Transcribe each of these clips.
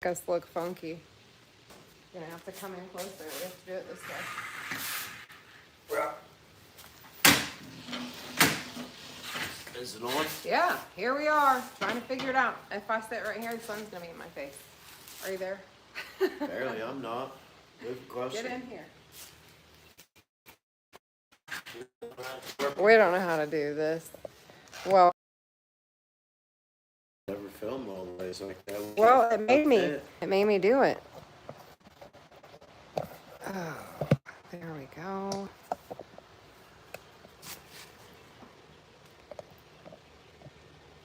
Us look funky. You're gonna have to come in closer. We have to do it this way. Is it on? Yeah, here we are, trying to figure it out. If I sit right here, the sun's gonna be in my face. Are you there? Barely, I'm not. Move closer. Get in here. We don't know how to do this. Well, Never filmed all the ways like that. well, it made me do it. Oh, there we go.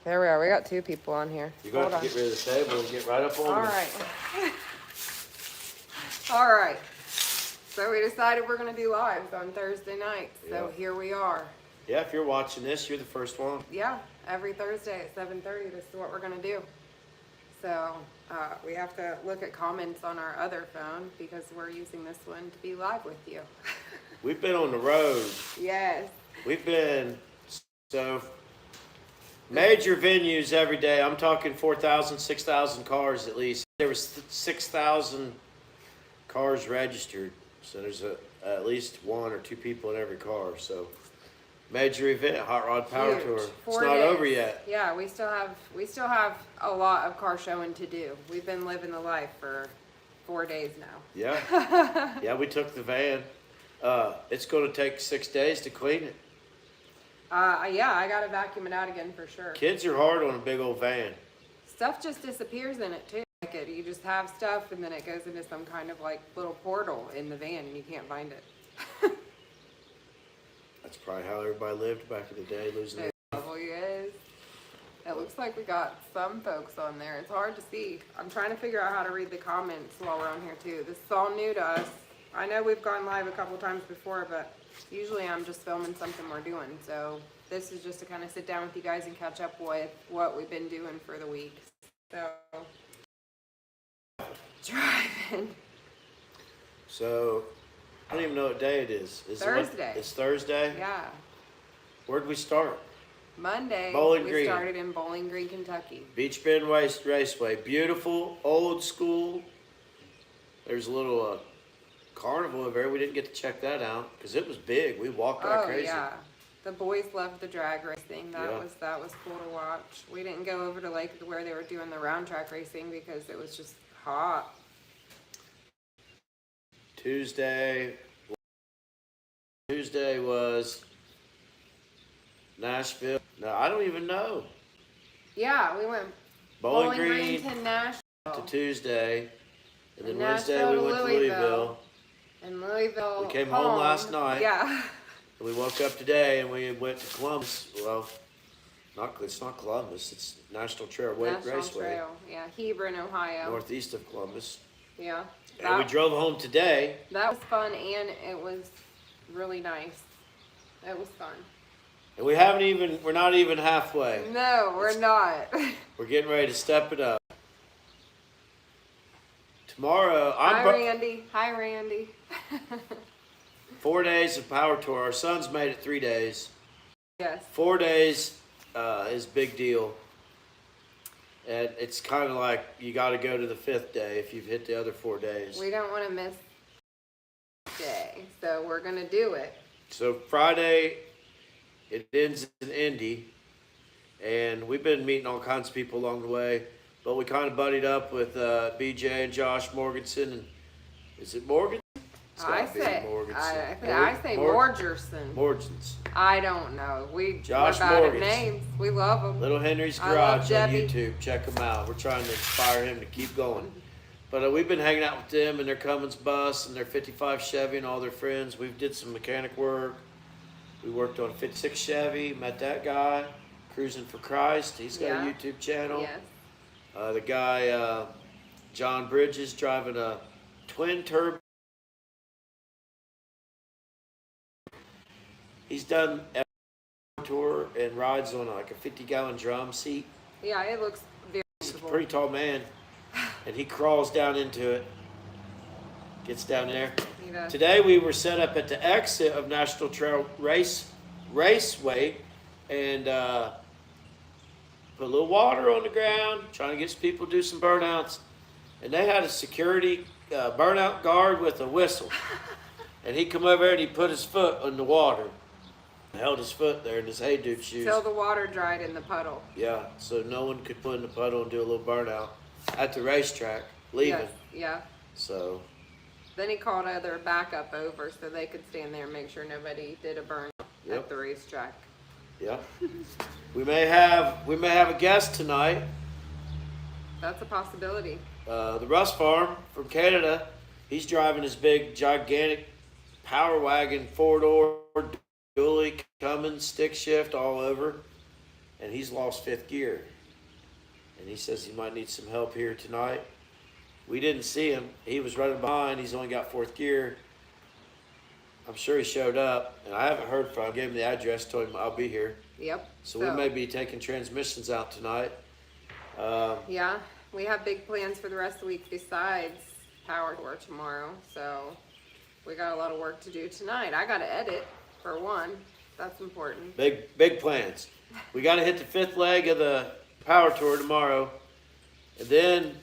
There we are. We got two people on here. You're going to have to get rid of the table and get right up on All me. right. All right. So we decided we're going to do lives on Thursday night. So Yeah. here we are. Yeah, if you're watching this, you're the first one. Yeah, every Thursday at 7:30. This is what we're going to do. So we have to look at comments on our other phone because we're using this one to be live with you. We've been on the road. Yes. We've been, so, major venues every day. I'm talking 4,000, 6,000 cars at least. There was 6,000 cars registered. So there's at least one or two people in every car. So major event, Hot Rod Power Huge. Tour. It's 4 not days. over yet. Yeah, we still have a lot of car showing to do. We've been living the life for 4 days now. Yeah. Yeah, we took the van. It's going to take 6 days to clean it. Yeah, I gotta vacuum it out again for sure. Kids are hard on a big old van. Stuff just disappears in it too. Like you just have stuff and then it goes into some kind of like little portal in the van and you can't find it. That's probably how everybody lived back in the day, losing their... It probably is. It looks like we got some folks on there. It's hard to see. I'm trying to figure out how to read the comments while we're on here too. This is all new to us. I know we've gone live a couple times before, but usually I'm just filming something we're doing. So this is just to kind of sit down with you guys and catch up with what we've been doing for the week. So, driving. So, I don't even know what day it is. Thursday. It's Thursday? Yeah. Where'd we start? Monday, Bowling we Green. started in Bowling Green, Kentucky. Beach Bend Raceway. Beautiful, old school. There's a little carnival over there. We didn't get to check that out because it was big. We walked like crazy. Yeah. The boys loved the drag racing. That Yeah. was cool to watch. We didn't go over to Lake where they were doing the round track racing because it was just hot. Tuesday was Nashville. No, I don't even know. Yeah, we went Bowling Green to Nashville. to Tuesday. And then And Wednesday Nashville we to went to Louisville. Louisville. And Louisville. We came home last night. Yeah. And we woke up today and we went to Columbus. Well, it's not Columbus. It's National Trail National Raceway. Trail. Yeah, Hebron, Ohio. Northeast of Columbus. Yeah. And we drove home today. That was fun and it was really nice. It was fun. And we're not even halfway. No, we're not. We're getting ready to step it up. Tomorrow, Hi, Randy. Hi, Randy. 4 days of Power Tour. Our son's made it 3 days. Yes. 4 days is a big deal. And it's kind of like you got to go to the 5th day if you've hit the other 4 days. We don't want to miss day, so we're going to do it. So Friday, it ends in Indy. And we've been meeting all kinds of people along the way. But we kind of buddied up with BJ and Josh Morganson. And is it Morgan? I say Morgerson. Morgensons. I don't know. We're Josh bad at Morgans. names. We love them. Little Henry's I love Garage on Debbie. YouTube. Check them out. We're trying to inspire him to keep going. But we've been hanging out with them and their Cummins bus and their 55 Chevy and all their friends. We did some mechanic work. We worked on a 56 Chevy. Met that guy, Cruising for Christ. He's got a YouTube channel. Yes. The guy, John Bridges, driving a twin turbo. He's done a tour and rides on like a 50-gallon drum seat. Yeah, it looks very He's a comfortable. pretty tall man, and he crawls down into it, gets down there. He does. Today we were set up at the exit of National Trail Raceway, and put a little water on the ground, trying to get some people to do some burnouts. and they had a security burnout guard with a whistle. And he come over there and he put his foot in the water. Held his foot there in his Hey Dude shoes. Till the water dried in the puddle. Yeah, so no one could put in the puddle and do a little burnout at the racetrack, leaving. Yes, yeah. So. Then he called other backup over so they could stand there and make sure nobody did a burn at the racetrack. Yeah. we may have a guest tonight. That's a possibility. The Russ Farm from Canada. He's driving his big, gigantic Power Wagon 4-door dually Cummins stick shift all over, and he's lost 5th gear. And he says he might need some help here tonight. We didn't see him. He was running behind. He's only got 4th gear. I'm sure he showed up, and I haven't heard from him. I gave him the address, told him I'll be here. Yep. So we may be taking transmissions out tonight. Yeah, we have big plans for the rest of the week besides Power Tour tomorrow. So we got a lot of work to do tonight. I got to edit, for one. That's important. Big plans. We got to hit the 5th leg of the Power Tour tomorrow. And then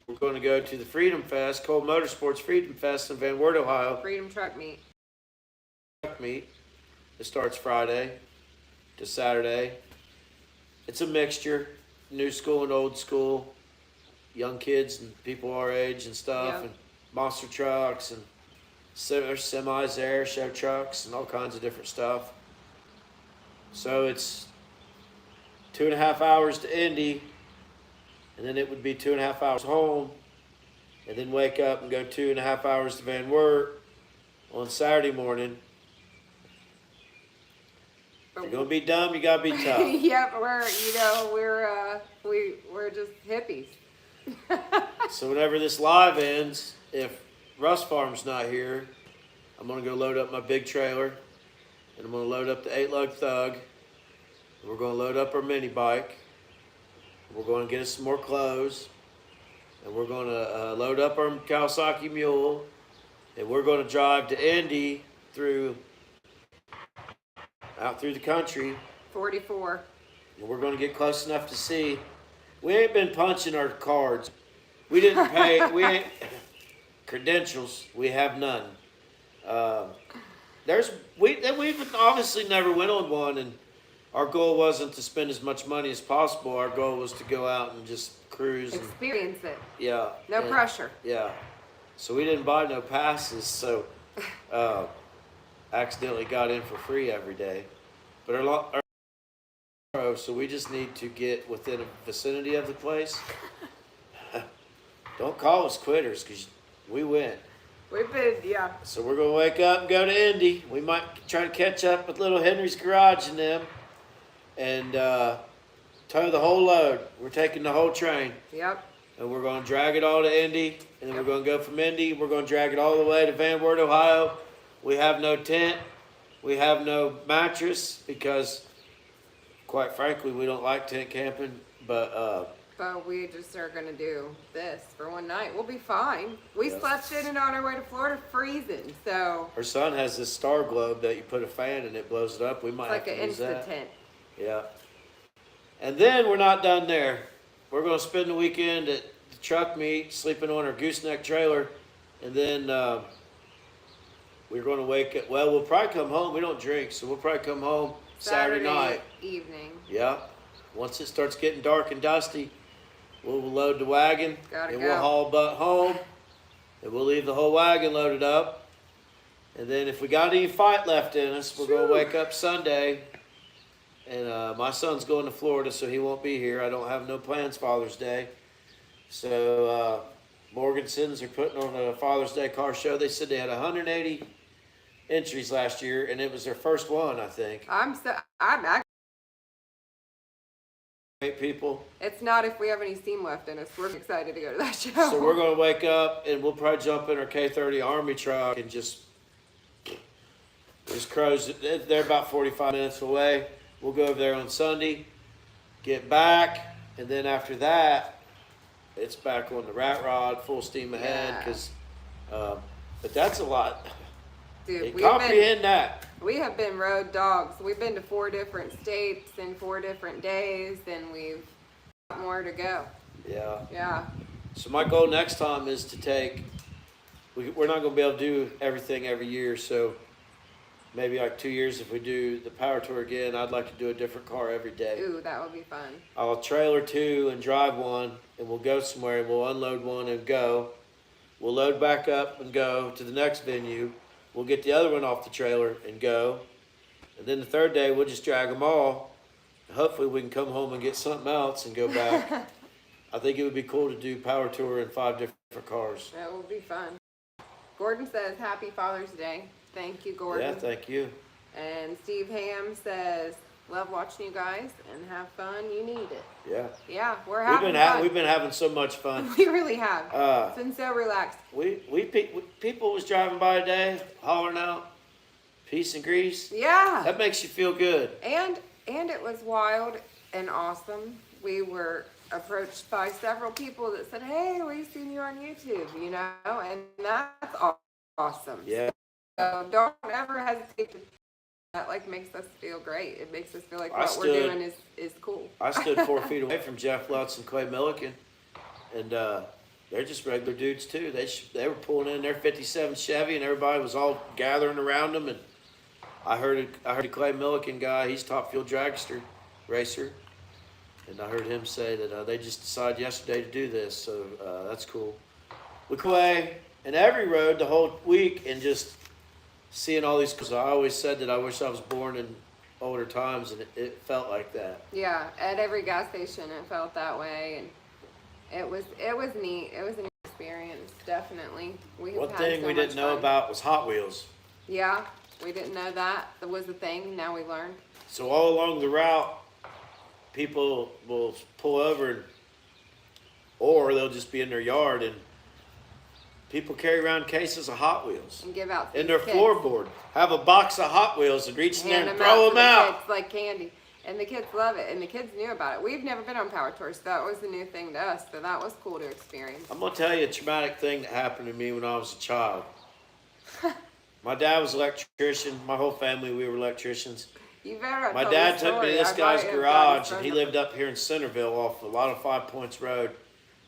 we're going to go to the Freedom Fest, Cole Motorsports Freedom Fest in Van Wert, Ohio. Freedom Truck Meet. It starts Friday to Saturday. It's a mixture, new school and old school, young kids and people our age and stuff, and monster trucks and semis there, show trucks and all kinds of different stuff. So it's 2.5 hours to Indy, and then it would be 2.5 hours home, and then wake up and go 2.5 hours to Van Wert on Saturday morning. If you're gonna be dumb, you gotta be tough. Yep, we're just hippies. So whenever this live ends, if Russ Farm's not here, I'm gonna go load up my big trailer, and I'm gonna load up the 8-lug Thug. We're gonna load up our mini bike. We're gonna get us some more clothes, and we're gonna load up our Kawasaki Mule, and we're gonna drive to Indy out through the country. 44. And we're going to get close enough to see. We ain't been punching our cards. We didn't pay. We ain't credentials. We have none. We've obviously never went on one, and our goal wasn't to spend as much money as possible. Our goal was to go out and just cruise. Experience it. Yeah. No pressure. Yeah. So we didn't buy no passes. So accidentally got in for free every day. But so we just need to get within a vicinity of the place. Don't call us quitters, because we win. We've been, yeah. So we're going to wake up and go to Indy. We might try to catch up with little Henry's Garage and them and tow the whole load. We're taking the whole train. Yep. And we're going to drag it all to Indy. And then we're going to go from Indy. We're going to drag it all the way to Van Wert, Ohio. We have no tent. We have no mattress because, quite frankly, we don't like tent camping. But we just are going to do this for one night. We'll be fine. We slept in it on our way to Florida freezing, so. Her son has this star globe that you put a fan and it blows it up. We might have to use that. Like an Insta-tent. Yeah. And then we're not done there. We're going to spend the weekend at the truck meet, sleeping on our gooseneck trailer, and then we're going to wake up. Well, we'll probably come home. We don't drink, so we'll probably come home Saturday night. Evening. Yeah. Once it starts getting dark and dusty, we'll load the wagon, we'll haul butt home, and we'll leave the whole wagon loaded up. And then if we got any fight left in us, we're going to wake up Sunday. And my son's going to Florida, so he won't be here. I don't have no plans Father's Day. So Morgansons are putting on a Father's Day car show. They said they had 180 entries last year, and it was their first one, I think. I'm actually. 8 people. It's not if we have any steam left in us. We're excited to go to that show. So we're going to wake up, and we'll probably jump in our K30 Army truck and just cruise. They're about 45 minutes away. We'll go over there on Sunday, get back, and then after that, it's back on the rat rod, full steam ahead. But that's a lot. Dude, comprehend that. We have been road dogs. We've been to 4 different states in 4 different days, and we've got more to go. Yeah. Yeah. So my goal next time is to take. We're not going to be able to do everything every year, so maybe like 2 years if we do the power tour again, I'd like to do a different car every day. Ooh, that would be fun. I'll trailer two and drive one, and we'll go somewhere and we'll unload one and go. We'll load back up and go to the next venue. We'll get the other one off the trailer and go. And then the third day, we'll just drag them all. Hopefully we can come home and get something else and go back. I think it would be cool to do power tour in 5 different cars. That would be fun. Gordon says, Happy Father's Day. Thank you, Gordon. Yeah, thank you. And Steve Ham says, love watching you guys and have fun. You need it. Yeah. Yeah, we're having fun. We've been having so much fun. We really have. It's been so relaxed. People was driving by today, hollering out, peace and grease. Yeah. That makes you feel good. And it was wild and awesome. We were approached by several people that said, hey, we've seen you on YouTube, you know, and that's awesome. Yeah. So don't ever hesitate to. That like makes us feel great. It makes us feel like what we're doing is cool. I stood 4 feet away from Jeff Lutz and Clay Milliken, and they're just regular dudes too. They were pulling in their '57 Chevy, and everybody was all gathering around them. And I heard a Clay Milliken guy. He's top fuel dragster racer, and I heard him say that they just decided yesterday to do this. So that's cool. We Clay in every road the whole week, and just seeing all these, because I always said that I wish I was born in older times, and it felt like that. Yeah, at every gas station it felt that way, and it was neat. It was an experience, definitely. One thing we didn't know about was Hot Wheels. Yeah, we didn't know that. That was a thing. Now we learned. So all along the route, people will pull over, or they'll just be in their yard, and people carry around cases of Hot Wheels. And give out in their kids. Floorboard. Have a box of Hot Wheels and reach in there and throw them to out. the kids like candy. And the kids love it. And the kids knew about it. We've never been on power tours, so that was a new thing to us. So that was cool to experience. I'm going to tell you a traumatic thing that happened to me when I was a child. My dad was an electrician. My whole family, we were electricians. You better My dad took me to this guy's garage, and he lived up here in Centerville off a lot of 5 Points Road.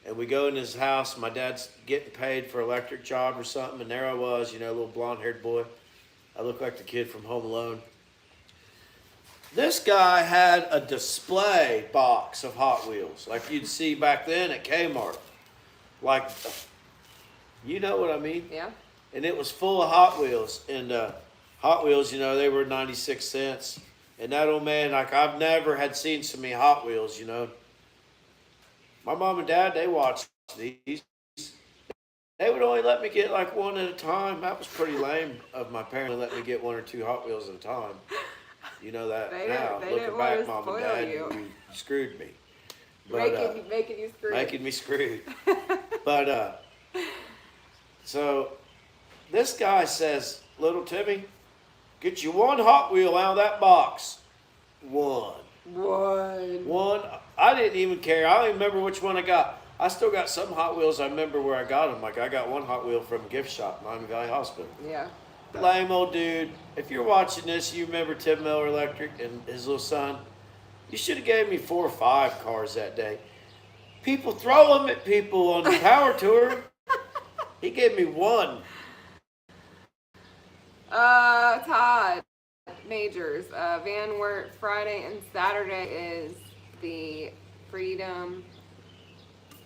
And we go in his house. My dad's getting paid for an electric job or something, and there I was, you know, a little blonde-haired boy. I look like the kid from Home Alone. This guy had a display box of Hot Wheels, like you'd see back then at Kmart. Like, you know what I mean? Yeah. And it was full of Hot Wheels. And Hot Wheels, you know, they were 96 cents. And that old man, like, I've never had seen so many Hot Wheels, you know. My mom and dad, they watched these. They would only let me get like one at a time. That was pretty lame of my parents to let me get 1 or 2 Hot Wheels at a time. You know that now. Looking back, mom and dad, you screwed me. But, making you screwed. Making me screwed. But, so this guy says, little Timmy, get you 1 Hot Wheel out of that box. 1. I didn't even care. I don't even remember which one I got. I still got some Hot Wheels. I remember where I got them. Like, I got 1 Hot Wheel from a gift shop, Miami Valley Hospital. Yeah. Lame old dude. If you're watching this, you remember Tim Miller Electric and his little son. You should have gave me 4 or 5 cars that day. People throw them at people on the power tour. He gave me 1. Todd Majors, Van Wert, Friday and Saturday is the Freedom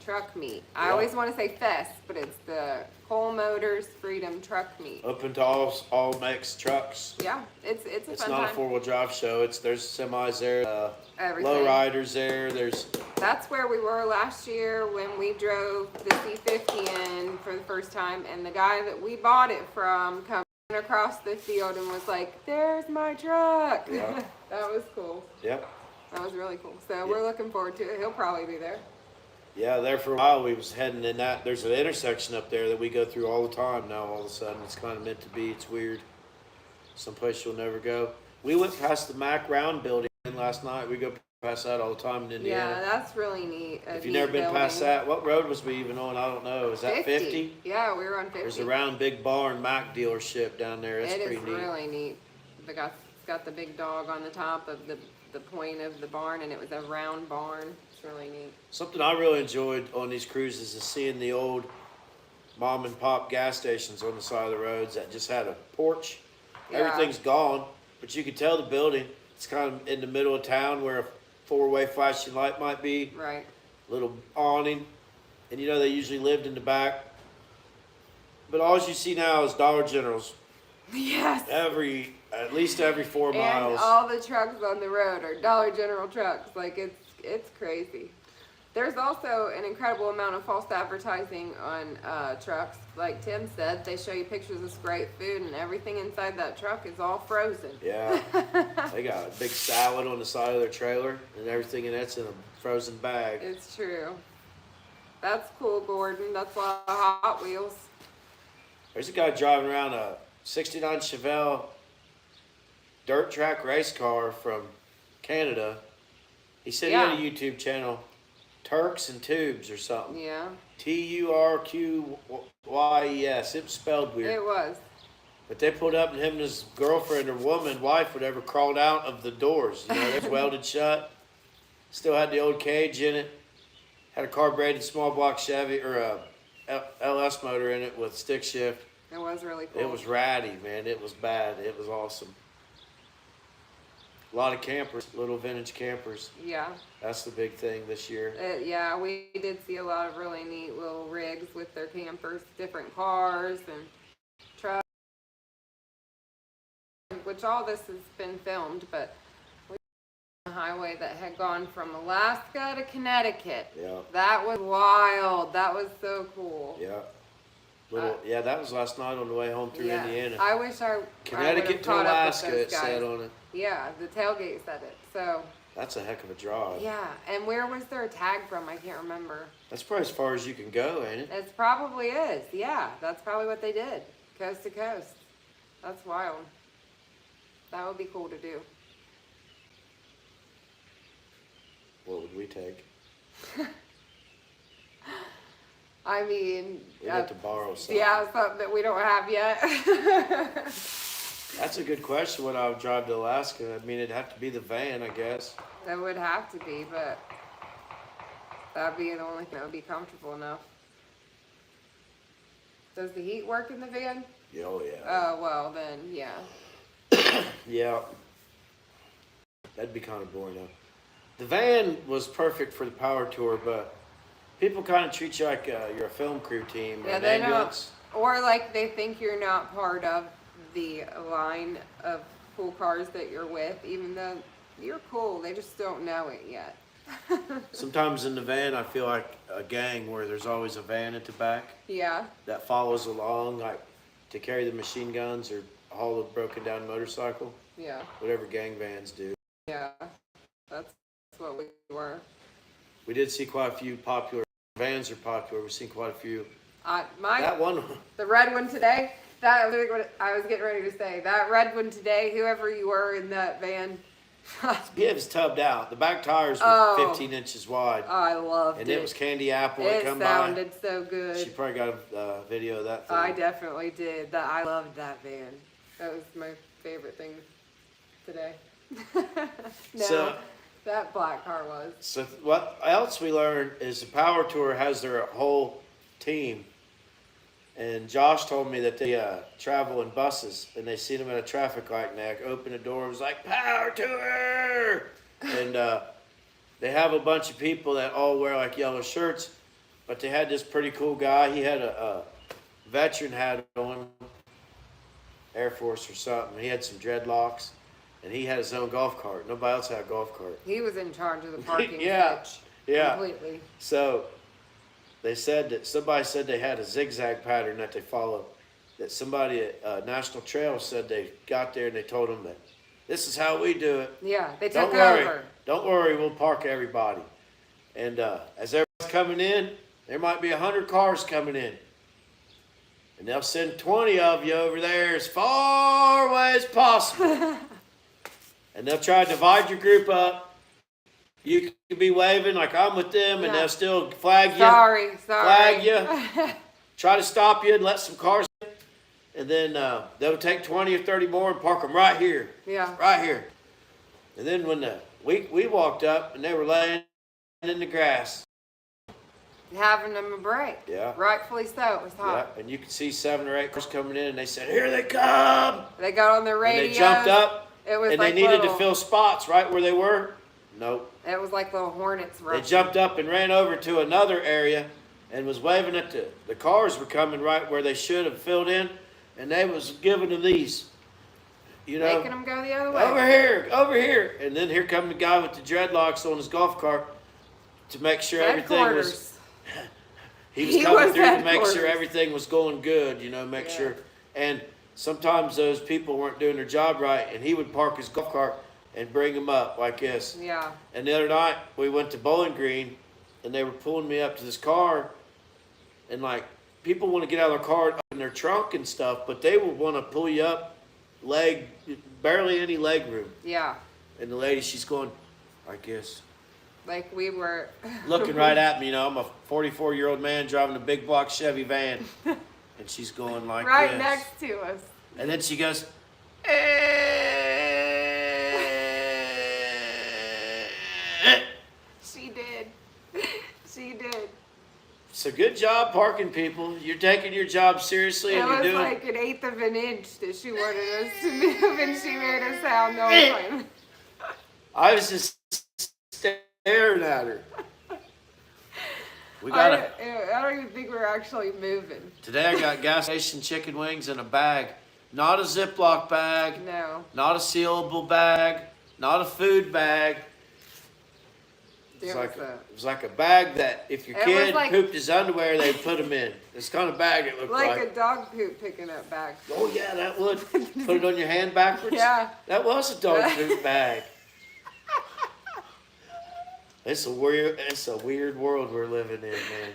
Truck Meet. I always want to say Fest, but it's the Cole Motors Freedom Truck Meet. Open to all makes trucks. Yeah, it's a fun It's not time. a 4-wheel drive show. There's semis there, Everything. low riders there. That's where we were last year when we drove the C50 in for the first time, and the guy that we bought it from come across the field and was like, there's my truck. Yeah. That was cool. Yep. That was really cool. So we're looking forward to it. He'll probably be there. Yeah, there for a while we was heading in that. There's an intersection up there that we go through all the time now. All of a sudden, it's kind of meant to be. It's weird. Someplace you'll never go. We went past the Mac Round building last night. We go past that all the time in Indiana. Yeah, that's really neat. If you've never been past that, what road was we even on? I don't know. Is that 50? Yeah, we were on 50. There's a round big barn Mac dealership down there. It's pretty neat. It is really neat. It's got the big dog on the top of the point of the barn, and it was a round barn. It's really neat. Something I really enjoyed on these cruises is seeing the old mom and pop gas stations on the side of the roads that just had a porch. Yeah. Everything's gone, but you could tell the building. It's kind of in the middle of town where a four-way flashing light might be. Right. Little awning, and you know they usually lived in the back. But all you see now is Dollar Generals. Yes. At least every 4 miles. And all the trucks on the road are Dollar General trucks. Like it's crazy. There's also an incredible amount of false advertising on trucks. Like Tim said, they show you pictures of great food and everything inside that truck is all frozen. Yeah. They got a big salad on the side of their trailer and everything, and that's in a frozen bag. It's true. That's cool, Gordon. That's a lot of Hot Wheels. There's a guy driving around a 69 Chevelle dirt track race car from Canada. He said he had a YouTube channel, Turks and Tubes or something. Yeah. Turqyes. It was spelled weird. It was. But they pulled up and him and his girlfriend or woman, wife, whatever, crawled out of the doors. You know, they're welded shut. Still had the old cage in it. Had a carbureted small block Chevy or a LS motor in it with stick shift. It was really cool. It was ratty, man. It was bad. It was awesome. A lot of campers, little vintage campers. Yeah. That's the big thing this year. Yeah, we did see a lot of really neat little rigs with their campers, different cars and trucks, which all this has been filmed, but we were on a highway that had gone from Alaska to Connecticut. Yeah. That was wild. That was so cool. Yeah. That was last night on the way home through Indiana. I wish Connecticut to Alaska, it said on it. Yeah, the tailgate said it. So that's a heck of a drive. yeah, and where was their tag from? I can't remember. That's probably as far as you can go, ain't it? It probably is. Yeah, that's probably what they did, coast to coast. That's wild. That would be cool to do. What would we take? I mean, We'd have to borrow something. yeah, something that we don't have yet. That's a good question. When I would drive to Alaska, I mean, it'd have to be the van, I guess. That would have to be, but that'd be the only thing that would be comfortable enough. Does the heat work in the van? Oh yeah. Oh, well then, yeah. Yeah. That'd be kind of boring though. The van was perfect for the power tour, but people kind of treat you like you're a film crew team or Yeah, an they ambulance. don't, or like they think you're not part of the line of cool cars that you're with, even though you're cool. They just don't know it yet. Sometimes in the van, I feel like a gang where there's always a van at the back Yeah. that follows along, like to carry the machine guns or haul a broken down motorcycle. Yeah. Whatever gang vans do. Yeah. That's what we were. We did see quite a few popular vans are popular. We've seen quite a few. That one. The red one today. That was what I was getting ready to say. That red one today. Whoever you were in that van. Yeah, it was tubbed out. The back tires were 15 inches wide. I loved it. And it was candy apple. It come sounded by. so good. She probably got a video of that thing. I definitely did. I loved that van. That was my favorite thing today. That black car was. So what else we learned is the Power Tour has their whole team. And Josh told me that they travel in buses, and they seen them at a traffic light, and they opened the door and was like, Power Tour! And they have a bunch of people that all wear like yellow shirts, but they had this pretty cool guy. He had a veteran hat on, Air Force or something. He had some dreadlocks, and he had his own golf cart. Nobody else had a golf cart. He was in charge of the parking Yeah. completely. So they said that somebody said they had a zigzag pattern that they followed. That somebody at National Trail said they got there and they told them that this is how we do it. Yeah, they took Don't worry. over. Don't worry, we'll park everybody. And as everybody's coming in, there might be 100 cars coming in. And they'll send 20 of you over there as far away as possible. And they'll try to divide your group up. You could be waving like I'm with them, and they'll still flag you. Sorry. Flag you. Try to stop you and let some cars in. And then they'll take 20 or 30 more and park them right here. Yeah. Right here. And then when we walked up and they were laying in the grass. Having them a break. Yeah. Rightfully so. It was hot. Yeah, and you could see 7 or 8 cars coming in, and they said, "Here they come!" They got on their And radios. they jumped up, It was and like they needed little, to fill spots right where they were. Nope. It was like little hornets. They jumped up and ran over to another area, and was waving at the cars were coming right where they should have filled in, and they was giving them these, you know, Making them go the other way. over here, and then here come the guy with the dreadlocks on his golf cart to make sure everything was. Headquarters. He was He coming was through to make headquarters. sure everything was going good, you know, make Yeah. sure. And sometimes those people weren't doing their job right, and he would park his golf cart and bring them up like this. Yeah. And the other night, we went to Bowling Green, and they were pulling me up to this car, and like, people want to get out of their car in their trunk and stuff, but they will want to pull you up, barely any leg room. Yeah. And the lady, she's going, I guess, Like we were. looking right at me, you know, I'm a 44-year-old man driving a big block Chevy van, and she's going like right this. next to us. And then she goes, She did. She did. So good job parking people. You're taking your job seriously, It and you're was doing. like an eighth of an inch that she wanted us to move, and she made a sound the whole time. I was just staring at her. We got I don't even think we're actually moving. Today I got gas station chicken wings in a bag. Not a Ziploc bag, No. not a sealable bag, not a food bag. It It was like a bag that if your It kid was like- pooped his underwear, they'd put them in. This kind of bag it looked like like. a dog poop picking up bag. Oh yeah, that would. Put it on your hand backwards. Yeah. That was a dog poop bag. It's a weird world we're living in, man.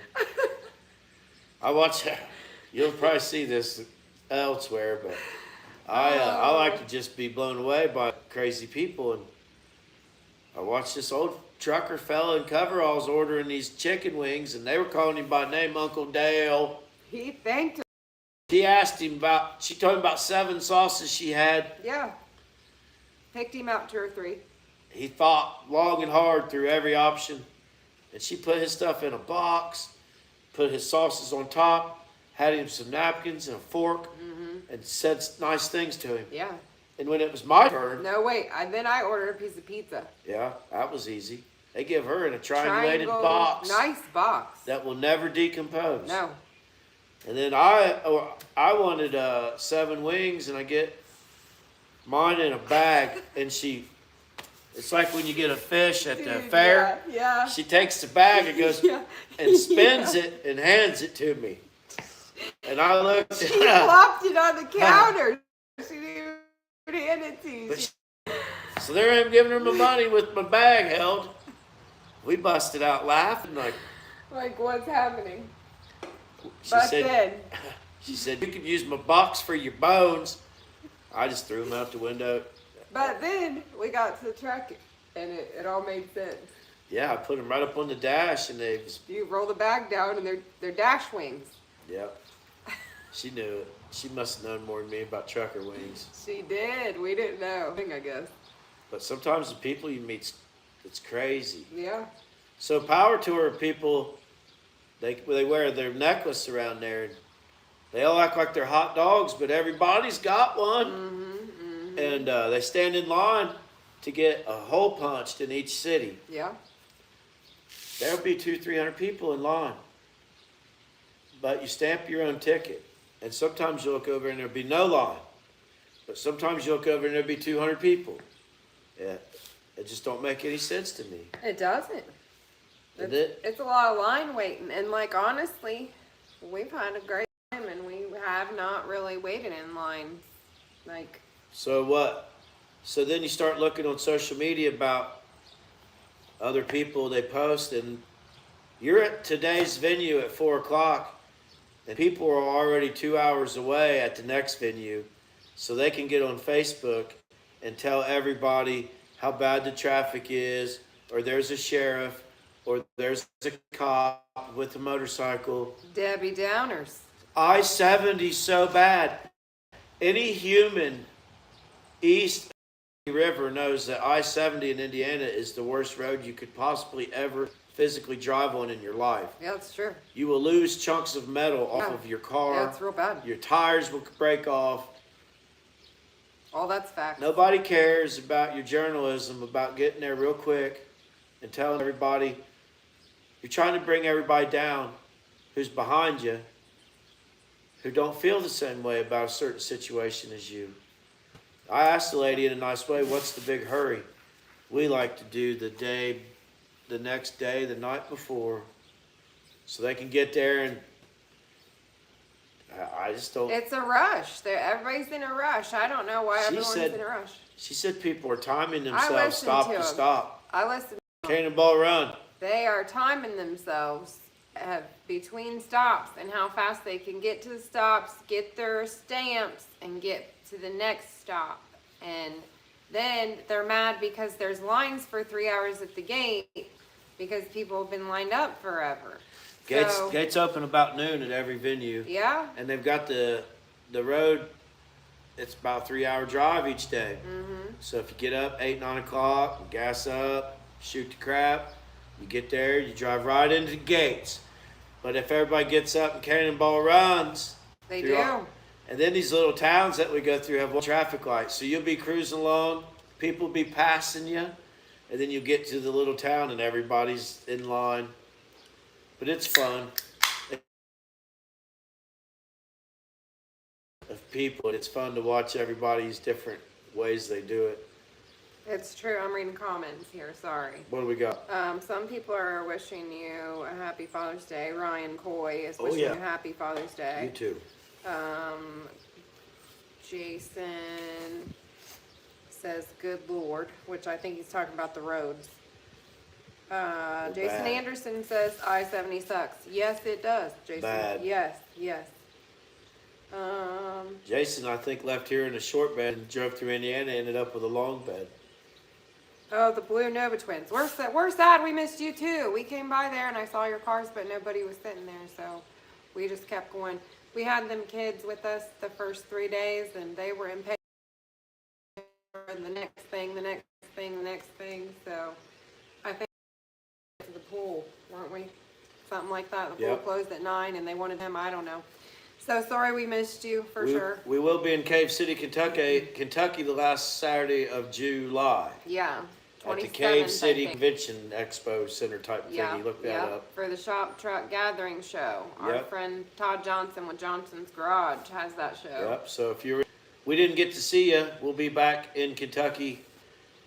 I watch. You'll probably see this elsewhere, but I like to just be blown away by crazy people, and I watched this old trucker fella in coveralls ordering these chicken wings, and they were calling him by name Uncle Dale. He thanked her. She asked him she told him about 7 sauces she had. Yeah. Picked him out 2 or 3. He thought long and hard through every option, and she put his stuff in a box, put his sauces on top, had him some napkins and a fork, and said nice things to him. Yeah. And when it was my turn, No, wait. Then I ordered a piece of pizza. yeah, that was easy. They give her in a triangulated box Nice box. that will never decompose. No. And then I wanted 7 wings, and I get mine in a bag, and it's like when you get a fish at the Dude, fair. Yeah. She takes the bag and goes Yeah. and spins it and hands it to me. And I looked She at her. flopped it on the counter. She didn't even hand it to you. But so there I am giving her my money with my bag held. We busted out laughing Like, what's happening? she But said, then, she said, you could use my box for your bones. I just threw them out the window. we got to the truck, and it all made sense. Yeah, I put them right up on the dash, and they was, You roll the bag down, and they're dash wings. yeah. She knew it. She must have known more than me about trucker wings. She did. We didn't know. I guess. But sometimes the people you meet, it's crazy. Yeah. So power to her people, they wear their necklace around there. And they all act like they're hot dogs, but everybody's got one. And they stand in line to get a hole punched in each city. Yeah. There'll be 200-300 people in line. But you stamp your own ticket. And sometimes you look over and there'll be no line. But sometimes you look over and there'll be 200 people. Yeah, it just don't make any sense to me. It doesn't. Isn't it? It's a lot of line waiting, and like honestly, we've had a great time, and we have not really waited in line. Like, So what? So then you start looking on social media about other people they post, and you're at today's venue at 4 o'clock, and people are already 2 hours away at the next venue, so they can get on Facebook and tell everybody how bad the traffic is, or there's a sheriff, or there's a cop with a motorcycle. Debbie Downers. I-70 so bad. Any human east of the river knows that I-70 in Indiana is the worst road you could possibly ever physically drive on in your life. Yeah, that's true. You will lose chunks of metal off of your car. Yeah, it's real bad. Your tires will break off. All that's fact. Nobody cares about your journalism, about getting there real quick and telling everybody. You're trying to bring everybody down who's behind you, who don't feel the same way about a certain situation as you. I asked the lady in a nice way, what's the big hurry? We like to do the next day, the night before, so they can get there, and I just don't. It's a rush. Everybody's in a rush. I don't know why everyone's in a rush. She said people are timing themselves stop to stop. I listened. Cannonball Run. They are timing themselves between stops and how fast they can get to the stops, get their stamps, and get to the next stop. And then they're mad because there's lines for 3 hours at the gate because people have been lined up forever. Gates open about noon at every venue. Yeah. And they've got the road. It's about a 3-hour drive each day. Mm-hmm. So if you get up 8, 9 o'clock, gas up, shoot the crap, you get there, you drive right into the gates. But if everybody gets up and Cannonball runs, they do. And then these little towns that we go through have one traffic lights. So you'll be cruising along, people will be passing you, and then you get to the little town and everybody's in line. But it's fun. Of people, it's fun to watch everybody's different ways they do it. It's true. I'm reading comments here. Sorry. What do we got? Some people are wishing you a happy Father's Day. Ryan Coy is wishing you a happy Father's Day. You too. Jason says, good Lord, which I think he's talking about the roads. Jason Anderson says, I-70 sucks. Yes, it does, Jason. Bad. Yes, yes. Jason, I think, left here in a short bed and drove through Indiana and ended up with a long bed. Oh, the Blue Nova Twins. We're sad we missed you too. We came by there and I saw your cars, but nobody was sitting there, so we just kept going. We had them kids with us the first 3 days, and they were impatient for the next thing, the next thing, the next thing. So I think to the pool, weren't we? Something like that. The pool closed at 9, and they wanted him. I don't know. So sorry we missed you for sure. We will be in Cave City, Kentucky the last Saturday of July. Yeah. At the Cave City Convention Expo Center type thing. You look that up. For the Shop Truck Gathering Show. Our friend Todd Johnson with Johnson's Garage has that show. Yep. So if we didn't get to see you, we'll be back in Kentucky.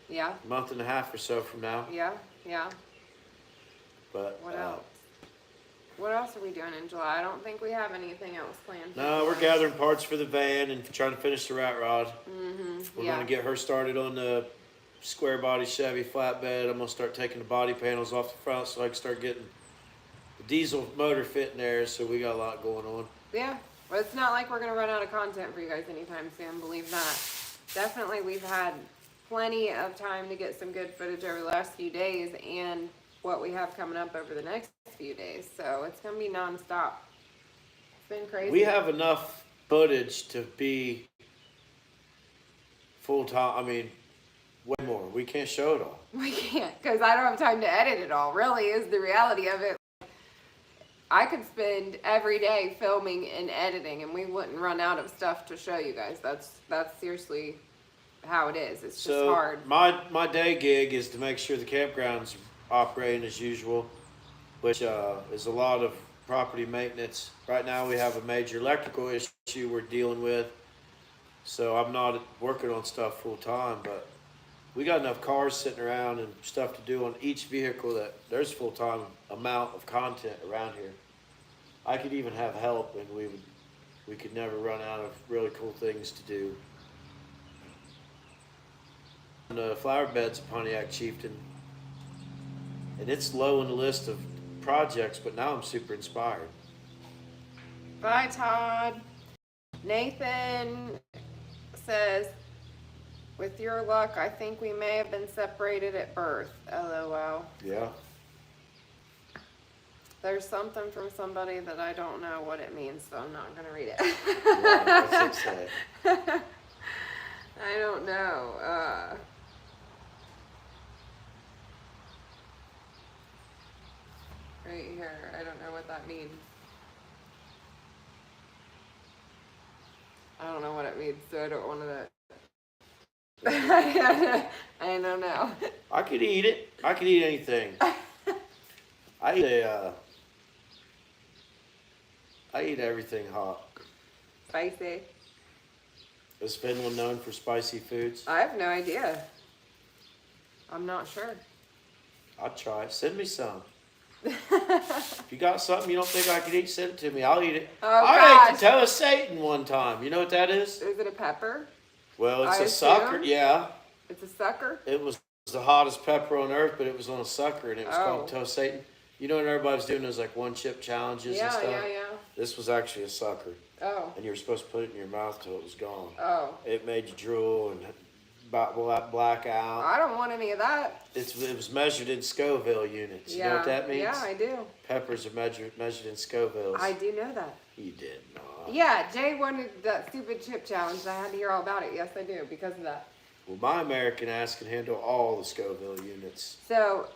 Yeah. A month and a half or so from now. Yeah. Yeah. But what else? What else are we doing in July? I don't think we have anything else planned. No, we're gathering parts for the van and trying to finish the rat rod. Mm-hmm. We're going to get her started on the square body Chevy flatbed. I'm going to start taking the body panels off the front so I can start getting the diesel motor fit in there. So we got a lot going on. Yeah. Well, it's not like we're going to run out of content for you guys anytime soon. Believe that. Definitely, we've had plenty of time to get some good footage over the last few days and what we have coming up over the next few days. So it's going to be nonstop. It's been crazy. We have enough footage to be full time. I mean, way more. We can't show it all. We can't, because I don't have time to edit it all. Really is the reality of it. I could spend every day filming and editing, and we wouldn't run out of stuff to show you guys. That's seriously how it is. It's just hard. My day gig is to make sure the campground's operating as usual, which is a lot of property maintenance. Right now we have a major electrical issue we're dealing with, so I'm not working on stuff full time, but we got enough cars sitting around and stuff to do on each vehicle that there's full-time amount of content around here. I could even have help, and we could never run out of really cool things to do. And the flower bed's a Pontiac Chieftain, and it's low on the list of projects, but now I'm super inspired. Bye, Todd. Nathan says, with your luck, I think we may have been separated at birth. LOL. Yeah. There's something from somebody that I don't know what it means, so I'm not going to read it. Yeah, that's exciting. I don't know. right here. I don't know what that means. I don't know what it means, so I don't want to. I don't know. I could eat it. I could eat anything. I eat everything hot. Spicy. Is Finland known for spicy foods? I have no idea. I'm not sure. I'll try it. Send me some. If you got something you don't think I could eat, send it to me. I'll eat it. Oh, I ate gosh. the toe of Satan one time. You know what that is? Is it a pepper? Well, it's I a sucker. assume? Yeah. It's a sucker? It was the hottest pepper on earth, but it was on a sucker, and it was called Oh. toe of Satan. You know when everybody was doing those like one chip challenges and Yeah, stuff? yeah, yeah. This was actually a sucker, Oh, and you were supposed to put it in your mouth till it was gone. oh. It made you drool and black out. I don't want any of that. It was measured in Scoville units. You know what that means? Yeah, I do. Peppers are measured in Scovilles. I do know that. You did not. Yeah, Jay wanted that stupid chip challenge. I had to hear all about it. Yes, I do, because of that. Well, my American ass can handle all the Scoville units. So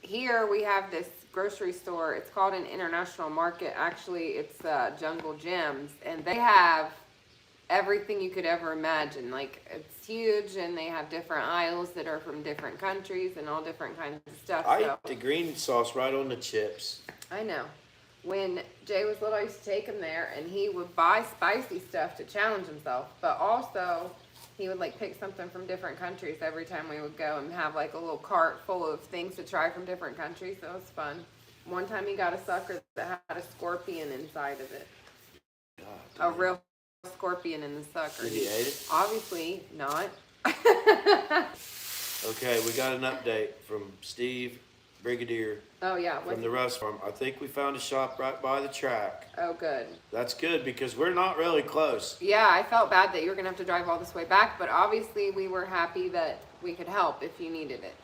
here we have this grocery store. It's called an international market. Actually, it's Jungle Gyms, and they have everything you could ever imagine. Like, it's huge, and they have different aisles that are from different countries and all different kinds of stuff. I So eat the green sauce right on the chips. I know. When Jay was little, I used to take him there, and he would buy spicy stuff to challenge himself, but also he would like pick something from different countries every time we would go and have like a little cart full of things to try from different countries. So it was fun. One time he got a sucker that had a scorpion inside of it. God, A real scorpion in the sucker. Did he eat it? Obviously not. Okay, we got an update from Steve Brigadier Oh yeah. from the Rust Farm. I think we found a shop right by the track. Oh good. That's good because we're not really close. Yeah, I felt bad that you were gonna have to drive all this way back, but obviously we were happy that we could help if you needed it.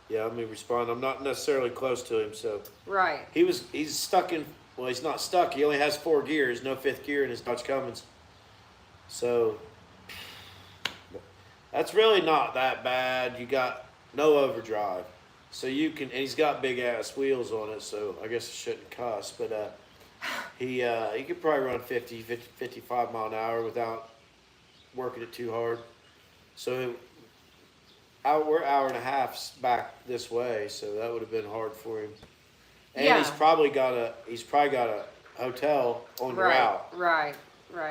Yeah, let me respond. I'm not necessarily close to him, so Right. he's stuck in. Well, he's not stuck. He only has 4 gears, no 5th gear in his Dodge Cummins. So that's really not that bad. You got no overdrive, so you can. And he's got big ass wheels on it, so I guess I shouldn't cuss. But he could probably run 50, 55 mile an hour without working it too hard. So we're hour and a half back this way, so that would have been hard for him. And Yeah. he's probably got a hotel on the route. Right.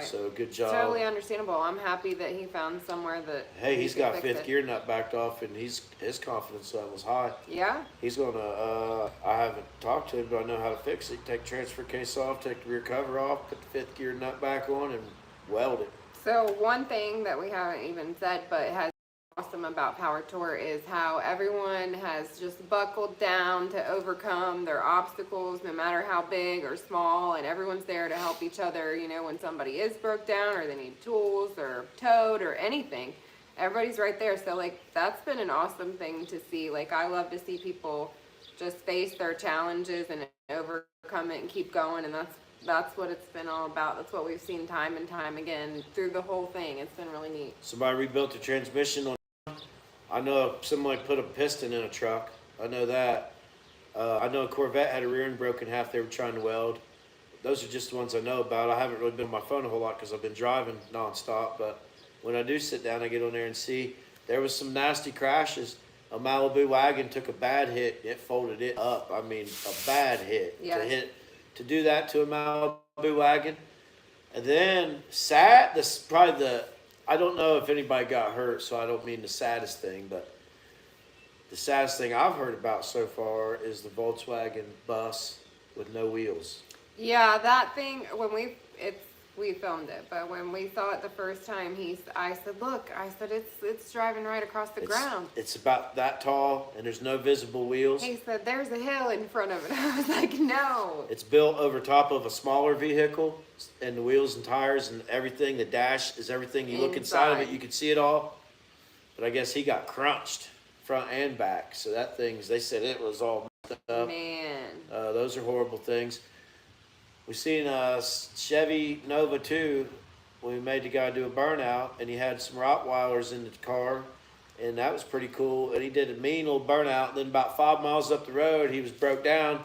So good job. Totally understandable. I'm happy that he found somewhere that. Hey, he he's could got fix 5th it. gear nut backed off, and his confidence level's high. Yeah. He's gonna. I haven't talked to him, but I know how to fix it. Take transfer case off, take the rear cover off, put the 5th gear nut back on, and weld it. So one thing that we haven't even said, but has awesome about Power Tour is how everyone has just buckled down to overcome their obstacles, no matter how big or small, and everyone's there to help each other. You know, when somebody is broke down or they need tools or towed or anything, everybody's right there. So like that's been an awesome thing to see. Like I love to see people just face their challenges and overcome it and keep going, and that's what it's been all about. That's what we've seen time and time again through the whole thing. It's been really neat. Somebody rebuilt the transmission on. I know somebody put a piston in a truck. I know that. I know a Corvette had a rear end broken half. They were trying to weld. Those are just the ones I know about. I haven't really been on my phone a whole lot because I've been driving nonstop. But when I do sit down, I get on there and see there was some nasty crashes. A Malibu wagon took a bad hit. It folded it up. I mean, a bad hit. Yes. To do that to a Malibu wagon. And then I don't know if anybody got hurt, so I don't mean the saddest thing, but the saddest thing I've heard about so far is the Volkswagen bus with no wheels. Yeah, that thing, when we filmed it, but when we saw it the first time, I said, look, it's driving right across the ground. It's about that tall, and there's no visible wheels. He said, there's a hill in front of it. I was like, no. It's built over top of a smaller vehicle, and the wheels and tires and everything, the dash is everything. You look inside of it, you can see it all. But I guess he got crunched, front and back. So that they said it was all messed up. Man. Those are horrible things. We seen a Chevy Nova 2. We made the guy do a burnout, and he had some Rottweilers in the car, and that was pretty cool. And he did a mean little burnout. Then about 5 miles up the road, he was broke down,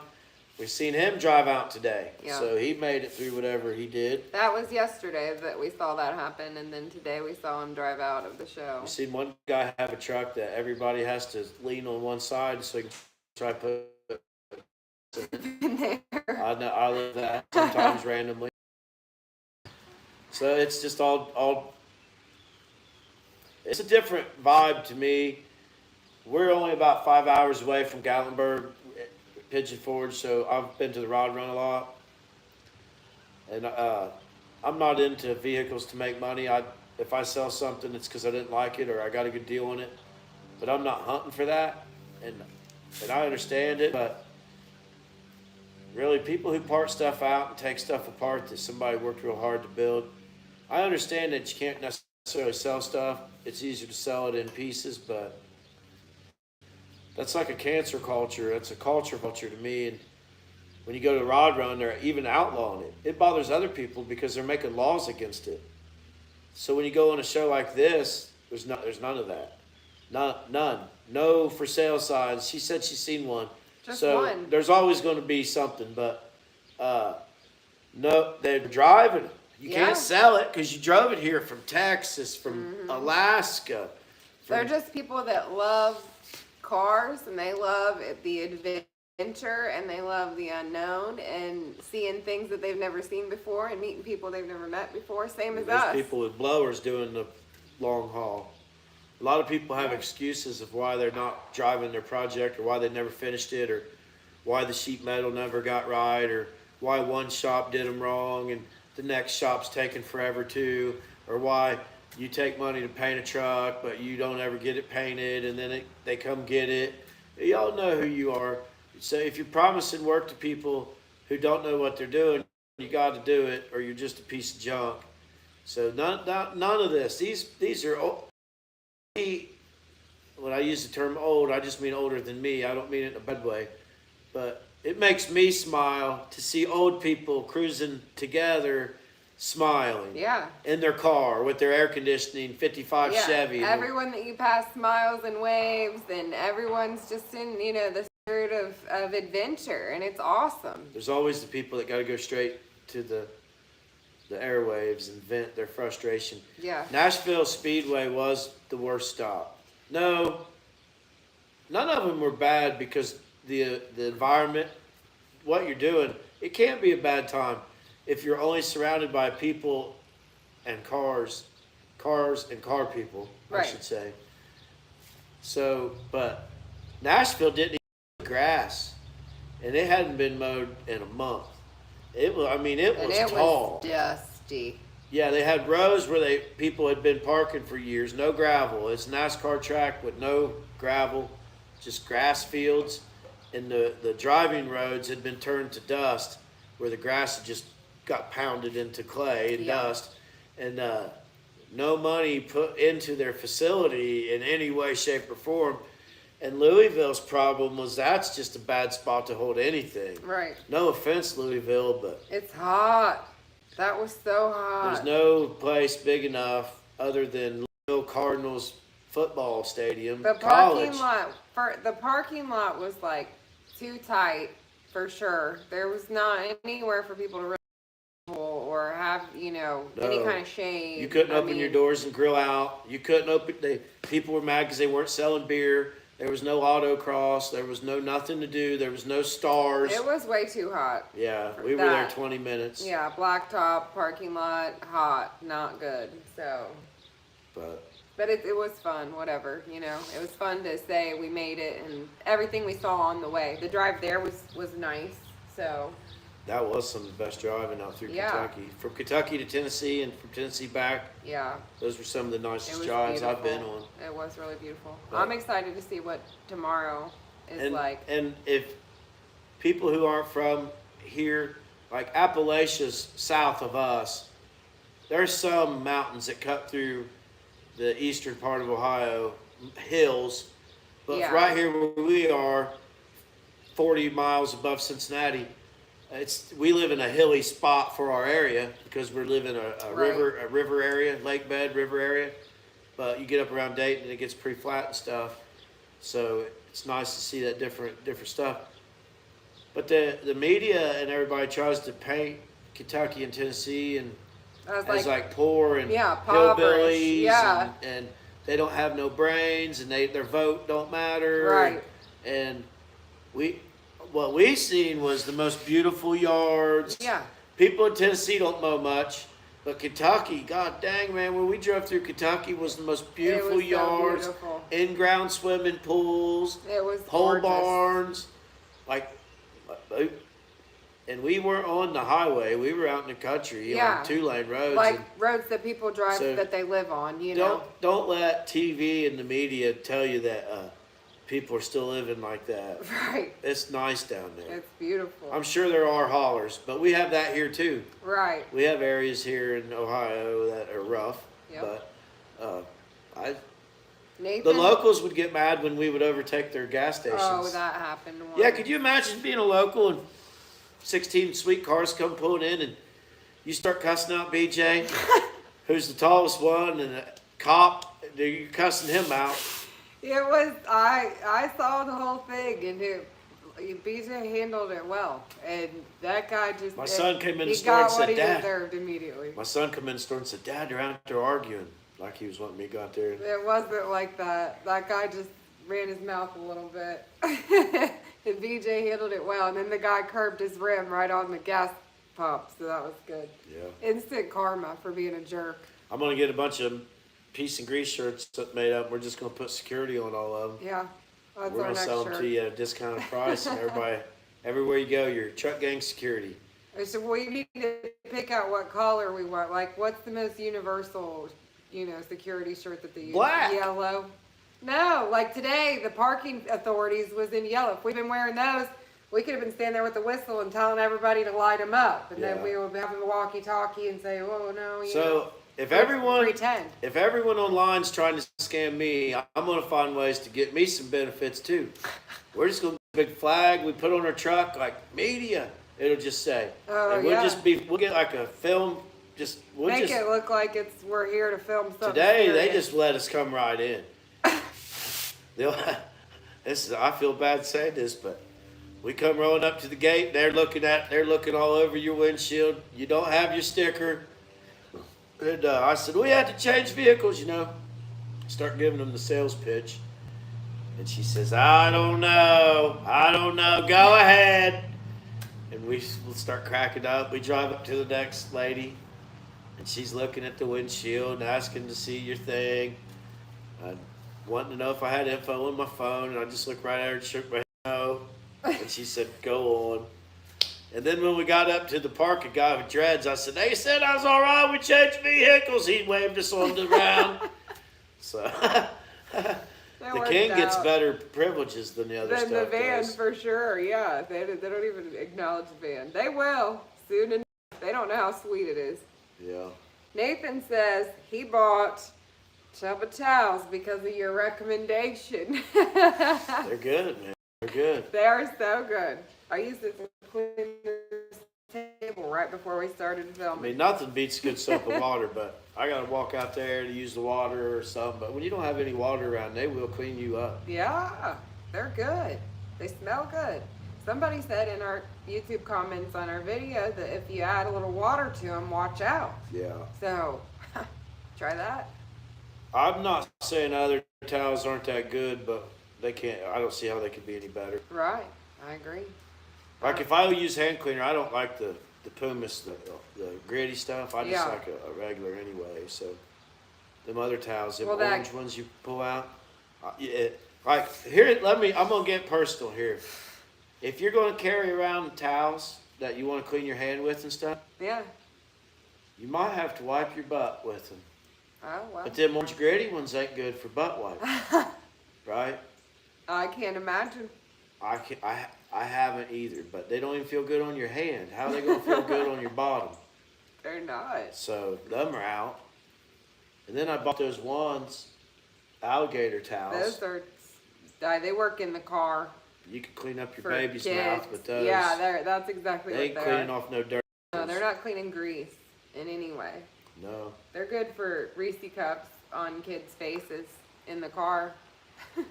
We seen him drive out today. Yeah. So he made it through whatever he did. That was yesterday that we saw that happen, and then today we saw him drive out of the show. We seen one guy have a truck that everybody has to lean on one side so he can try to put. In there. I live that sometimes randomly. So it's just all. It's a different vibe to me. We're only about 5 hours away from Gatlinburg, Pigeon Forge, so I've been to the rod run a lot. And I'm not into vehicles to make money. If I sell something, it's because I didn't like it or I got a good deal on it. But I'm not hunting for that, and I understand it. But really, people who part stuff out and take stuff apart that somebody worked real hard to build, I understand that you can't necessarily sell stuff. It's easier to sell it in pieces, but that's like a cancer culture. It's a culture to me. And when you go to the rod run, they're even outlawing it. It bothers other people because they're making laws against it. So when you go on a show like this, there's none of that. None. No for sale signs. She said she's seen one. Just so one. There's always going to be something, but no, they're driving it. You can't sell it because you drove it here from Texas, from Alaska. They're just people that love cars, and they love the adventure, and they love the unknown, and seeing things that they've never seen before, and meeting people they've never met before. Same as There's us. people with blowers doing the long haul. A lot of people have excuses of why they're not driving their project, or why they never finished it, or why the sheet metal never got right, or why one shop did them wrong and the next shop's taking forever too, or why you take money to paint a truck but you don't ever get it painted, and then they come get it. Y'all know who you are. So if you're promising work to people who don't know what they're doing, you got to do it, or you're just a piece of junk. So none of this. These are old. When I use the term old, I just mean older than me. I don't mean it in a bad way. But it makes me smile to see old people cruising together, smiling. Yeah. In their car with their air conditioning, 55 Chevy. Everyone that you pass smiles and waves, and everyone's just in, the spirit of adventure, and it's awesome. There's always the people that got to go straight to the airwaves and vent their frustration. Yeah. Nashville Speedway was the worst stop. No, none of them were bad because the environment, what you're doing, it can't be a bad time if you're only surrounded by people and cars and car people, I should say. So, but Nashville didn't even have grass, and it hadn't been mowed in a month. It was tall. Was dusty. Yeah, they had rows where people had been parking for years, no gravel. It's a NASCAR track with no gravel, just grass fields. And the driving roads had been turned to dust, where the grass had just got pounded into clay and dust. And no money put into their facility in any way, shape, or form. And Louisville's problem was that's just a bad spot to hold anything. Right. No offense, Louisville, but it's hot. That was so hot. There's no place big enough other than Louisville Cardinals football stadium. The parking lot was like too tight for sure. There was not anywhere for people to or have any kind of shade. You couldn't open your doors and grill out. You couldn't open. People were mad because they weren't selling beer. There was no autocross. There was nothing to do. There was no stars. It was way too hot. Yeah, we were there 20 minutes. Yeah, blacktop, parking lot, hot, not good. So. But it was fun, whatever, It was fun to say we made it, and everything we saw on the way. The drive there was nice, so. That was some of the best driving out through Kentucky. From Kentucky to Tennessee and from Tennessee back. Yeah. Those were some of the nicest drives I've been on. It was really beautiful. But I'm excited to see what tomorrow is like. And if people who aren't from here, like Appalachia's south of us, there's some mountains that cut through the eastern part of Ohio, hills. But right here where we are, 40 miles above Cincinnati, we live in a hilly spot for our area because we're living a river area, lake bed river area. But you get up around Dayton and it gets pretty flat and stuff. So it's nice to see that different stuff. But the media and everybody tries to paint Kentucky and Tennessee and as like poor and impoverished. hillbillies Yeah. and they don't have no brains and their vote don't matter. Right. And what we seen was the most beautiful yards. Yeah. People in Tennessee don't mow much, but Kentucky, god dang man, when we drove through Kentucky was the most beautiful yards, so beautiful. in-ground swimming pools, It was pole gorgeous. barns, like, and we weren't on the highway. We were out in the country on 2-lane roads. Like roads that people drive that they live on, you know. Don't let TV and the media tell you that people are still living like that. Right. It's nice down there. It's beautiful. I'm sure there are hollers, but we have that here too. Right. We have areas here in Ohio that are rough, Yep. but Nathan, the locals would get mad when we would overtake their gas stations. Oh, that happened once. Yeah, could you imagine being a local and 16 sweet cars come pulling in and you start cussing out BJ, who's the tallest one, and a cop, you're cussing him out. It was, I saw the whole thing, and BJ handled it well, and that guy just, My son came in the he store and got what said, he "Dad." deserved immediately. My son come in the store and said, "Dad, they're out there arguing," like he was wanting me to go out there. It wasn't like that. That guy just ran his mouth a little bit. And BJ handled it well, and then the guy curbed his rim right on the gas pump, so that was good. Yeah. Instant karma for being a jerk. I'm gonna get a bunch of piece and grease shirts made up. We're just gonna put security on all of them. Yeah, that's We're our gonna next sell them shirt. to you at a discounted price, and everywhere you go, your truck gang security. So we need to pick out what color we want. Like, what's the most universal, security shirt that they use? Black. Yellow. No, like today, the parking authorities was in yellow. If we'd been wearing those, we could have been standing there with the whistle and telling everybody to light them up. And then we would be having the walkie-talkie and say, "Oh no." So if everyone pretend. online's trying to scam me, I'm gonna find ways to get me some benefits too. We're just gonna get a big flag we put on our truck like media. It'll just say, Oh, and we'll get like a film. Make it look like we're here to film something. Today serious. they just let us come right in. I feel bad saying this, but we come rolling up to the gate. They're looking all over your windshield. You don't have your sticker. And I said, we had to change vehicles, Start giving them the sales pitch. And she says, I don't know. Go ahead. And we'll start cracking up. We drive up to the next lady. And she's looking at the windshield and asking to see your thing. Wanting to know if I had info on my phone. And I just looked right at her and shook my head no. And she said, go on. And then when we got up to the park, a guy with dreads, I said, they said I was all right. We changed vehicles. He waved us on the ground. So the king gets better privileges than the other stuff. Than the van, does. for sure. Yeah, they don't even acknowledge the van. They will soon enough. They don't know how sweet it is. Yeah. Nathan says he bought Chubba towels because of your recommendation. They're good, man. They're good. They are so good. I used it to clean this table right before we started I filming. mean, nothing beats good soap and water, but I got to walk out there to use the water or something. But when you don't have any water around, they will clean you up. Yeah, they're good. They smell good. Somebody said in our YouTube comments on our video that if you add a little water to them, watch out. Yeah. So, try that. I'm not saying other towels aren't that good, but I don't see how they could be any better. Right, I agree. Like if I use hand cleaner, I don't like the pumice, the gritty stuff. I just like a regular anyway. So them other towels, them orange ones you pull out. Like here, I'm gonna get personal here. If you're gonna carry around towels that you want to clean your hand with and stuff, you might have to wipe your butt with them. Oh well. But them orange gritty ones ain't good for butt wipe, right? I can't imagine. I haven't either, but they don't even feel good on your hand. How are they gonna feel good on your bottom? They're not. So them are out. And then I bought those ones, alligator towels. Those are, they work in the car. You can clean up your for baby's kids. mouth with those. Yeah, that's exactly They what ain't they cleaning are. off no dirt. No, they're not cleaning grease in any way. No. They're good for Reese cups on kids' faces in the car.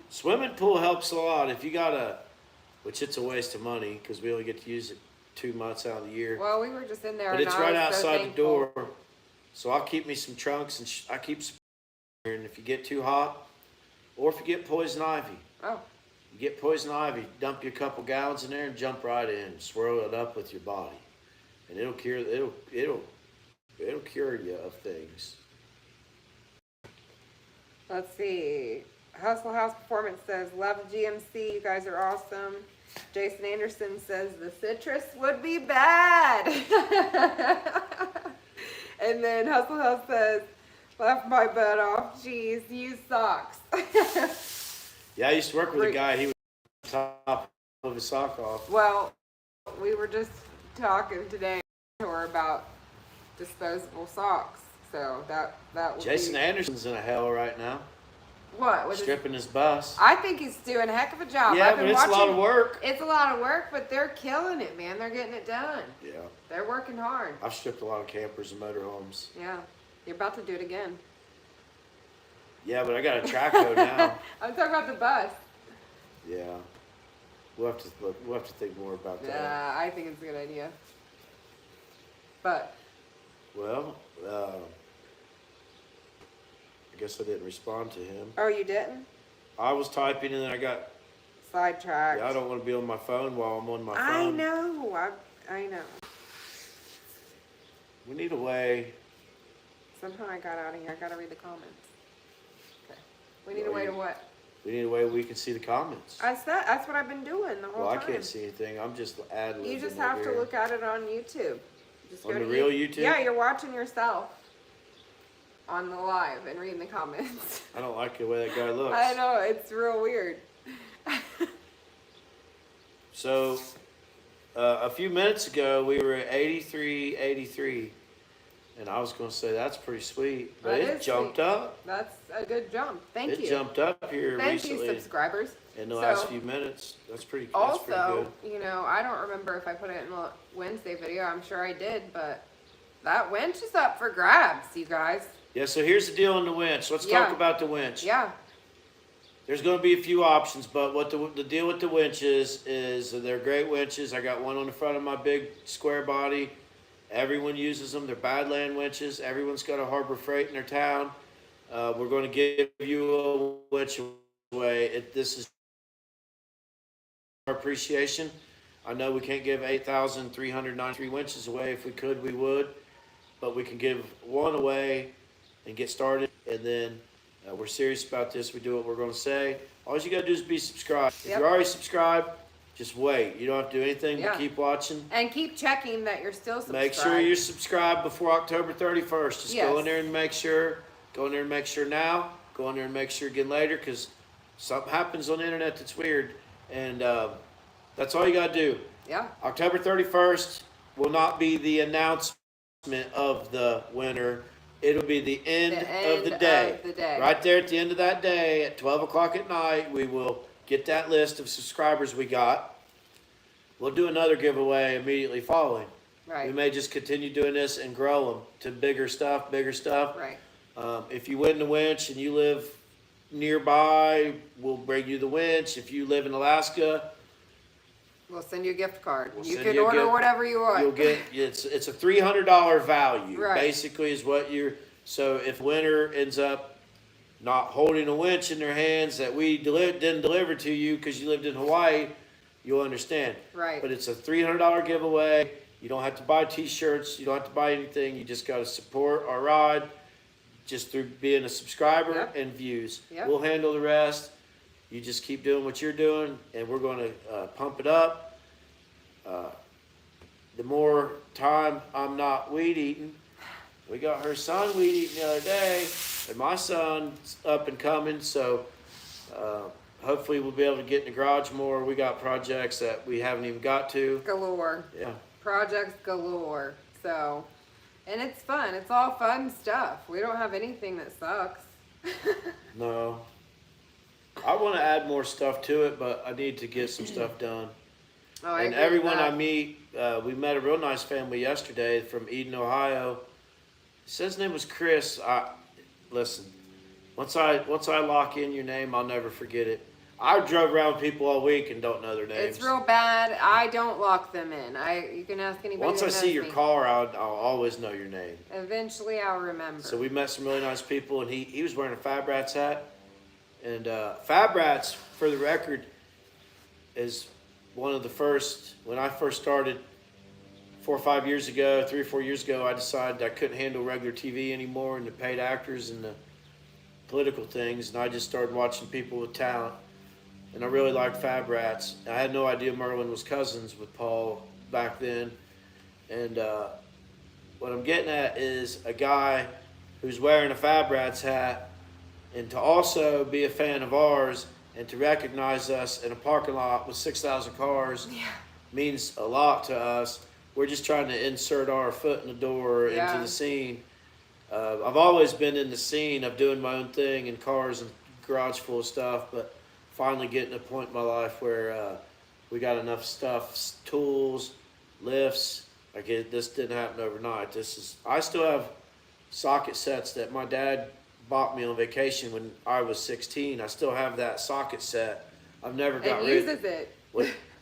Swimming pool helps a lot. If you got which it's a waste of money because we only get to use it 2 months out of the year. Well, we were just in there, But and it's I right was so outside the thankful. door, so I'll keep me some trunks and I keep some here. And if you get too hot, or if you get poison ivy, Oh, you get poison ivy, dump you a couple gallons in there and jump right in, swirl it up with your body, and it'll cure you of things. let's see. Hustle House Performance says, love GMC. You guys are awesome. Jason Anderson says, the citrus would be bad. And then Hustle House says, laugh my butt off. Jeez, use socks. Yeah, I used to work with a guy. He was top of his sock off. Well, we were just talking today to her about disposable socks. So that would Jason be... Anderson's in a hell right now. What? With Stripping his bus. I think he's doing a heck of a job. Yeah, I've been but it's a lot of work. It's a lot of work, but they're killing it, man. They're getting it done. Yeah. They're working hard. I've stripped a lot of campers and motorhomes. Yeah. You're about to do it again. Yeah, but I got a Traco now. I'm talking about the bus. Yeah. We'll have to think more about that. Yeah, I think it's a good idea. But Well, I guess I didn't respond to him. oh, you didn't? I was typing and then I got. Sidetracked. Yeah, I don't want to be on my phone while I'm on my I phone. know. I know. We need a way. Somehow I got out of here. I gotta read the comments. Okay. We need a way to what? We need a way we can see the comments. That's what I've been doing the whole Well, I time. can't see anything. I'm just ad-libbing. You just have to over look at it on YouTube. Just On go the to real YouTube? Yeah, you're watching yourself on the live and reading the comments. I don't like the way that guy looks. I know, it's real weird. So, a few minutes ago, we were at 83, and I was going to say that's pretty sweet, but That it is jumped sweet. up. That's a good jump. Thank you. It jumped up here Thank recently you, subscribers. in the So, last few minutes. That's pretty good. Also, you know, I don't remember if I put it in the Wednesday video. I'm sure I did, but that winch is up for grabs, you guys. Yeah, so here's the deal on the winch. Let's talk about the winch. Yeah. There's going to be a few options, but what the deal with the winches is they're great winches. I got one on the front of my big square body. Everyone uses them. They're Badland winches. Everyone's got a Harbor Freight in their town. We're going to give you a winch away. This is our appreciation. I know we can't give 8,393 winches away. If we could, we would. But we can give one away and get started, and then we're serious about this. We do what we're going to say. All you got to do is be subscribed. If you're already subscribed, just wait. You don't have to do anything but keep watching. And keep checking that you're still subscribed. Make sure you're subscribed before October 31st. Just go in there and make sure. Go in there and make sure now. Go in there and make sure again later, because something happens on the internet that's weird. And that's all you got to do. Yeah. October 31st will not be the announcement of the winner. It'll be the end of the day. Right there at the end of that day at 12 o'clock at night, we will get that list of subscribers we got. We'll do another giveaway immediately following. Right. We may just continue doing this and grow them to bigger stuff. Right. If you win the winch and you live nearby, we'll bring you the winch. If you live in Alaska, we'll send you a gift card. You send can you a order gift. whatever you want. You'll get it's a $300 value. Right. Basically, is what you're. So if winner ends up not holding a winch in their hands that we didn't deliver to you because you lived in Hawaii, you'll understand. Right. But it's a $300 giveaway. You don't have to buy T-shirts. You don't have to buy anything. You just got to support our ride just through being a subscriber and views. Yep. We'll handle the rest. You just keep doing what you're doing, and we're going to pump it up. The more time I'm not weed eating, we got her son weed eating the other day, and my son's up and coming, so hopefully we'll be able to get in the garage more. We got projects that we haven't even got to. Galore. Yeah. Projects galore. So, and it's fun. It's all fun stuff. We don't have anything that sucks. No. I want to add more stuff to it, but I need to get some stuff done. Oh, And everyone I meet, we met a real nice family yesterday from Eden, Ohio. He said his name was Chris. Listen, once I lock in your name, I'll never forget it. I drove around with people all week and don't know their names. It's real bad. I don't lock them in. You can ask anybody. Once that I knows see your me. car, I'll always know your name. Eventually, I'll remember. So we met some really nice people, and he was wearing a Fab Rats hat. And Fab Rats, for the record, is one of the first, when I first started 4 or 5 years ago, 3 or 4 years ago, I decided I couldn't handle regular TV anymore and the paid actors and the political things, and I just started watching people with talent. And I really liked Fab Rats. I had no idea Merlin was cousins with Paul back then. And what I'm getting at is a guy who's wearing a Fab Rats hat, and to also be a fan of ours and to recognize us in a parking lot with 6,000 cars means a lot to us. We're just trying to insert our foot in the door into the scene. I've always been in the scene of doing my own thing in cars and garage full of stuff, but finally getting to a point in my life where we got enough stuff, tools, lifts. This didn't happen overnight. I still have socket sets that my dad bought me on vacation when I was 16. I still have that socket set. I've never got rid of it.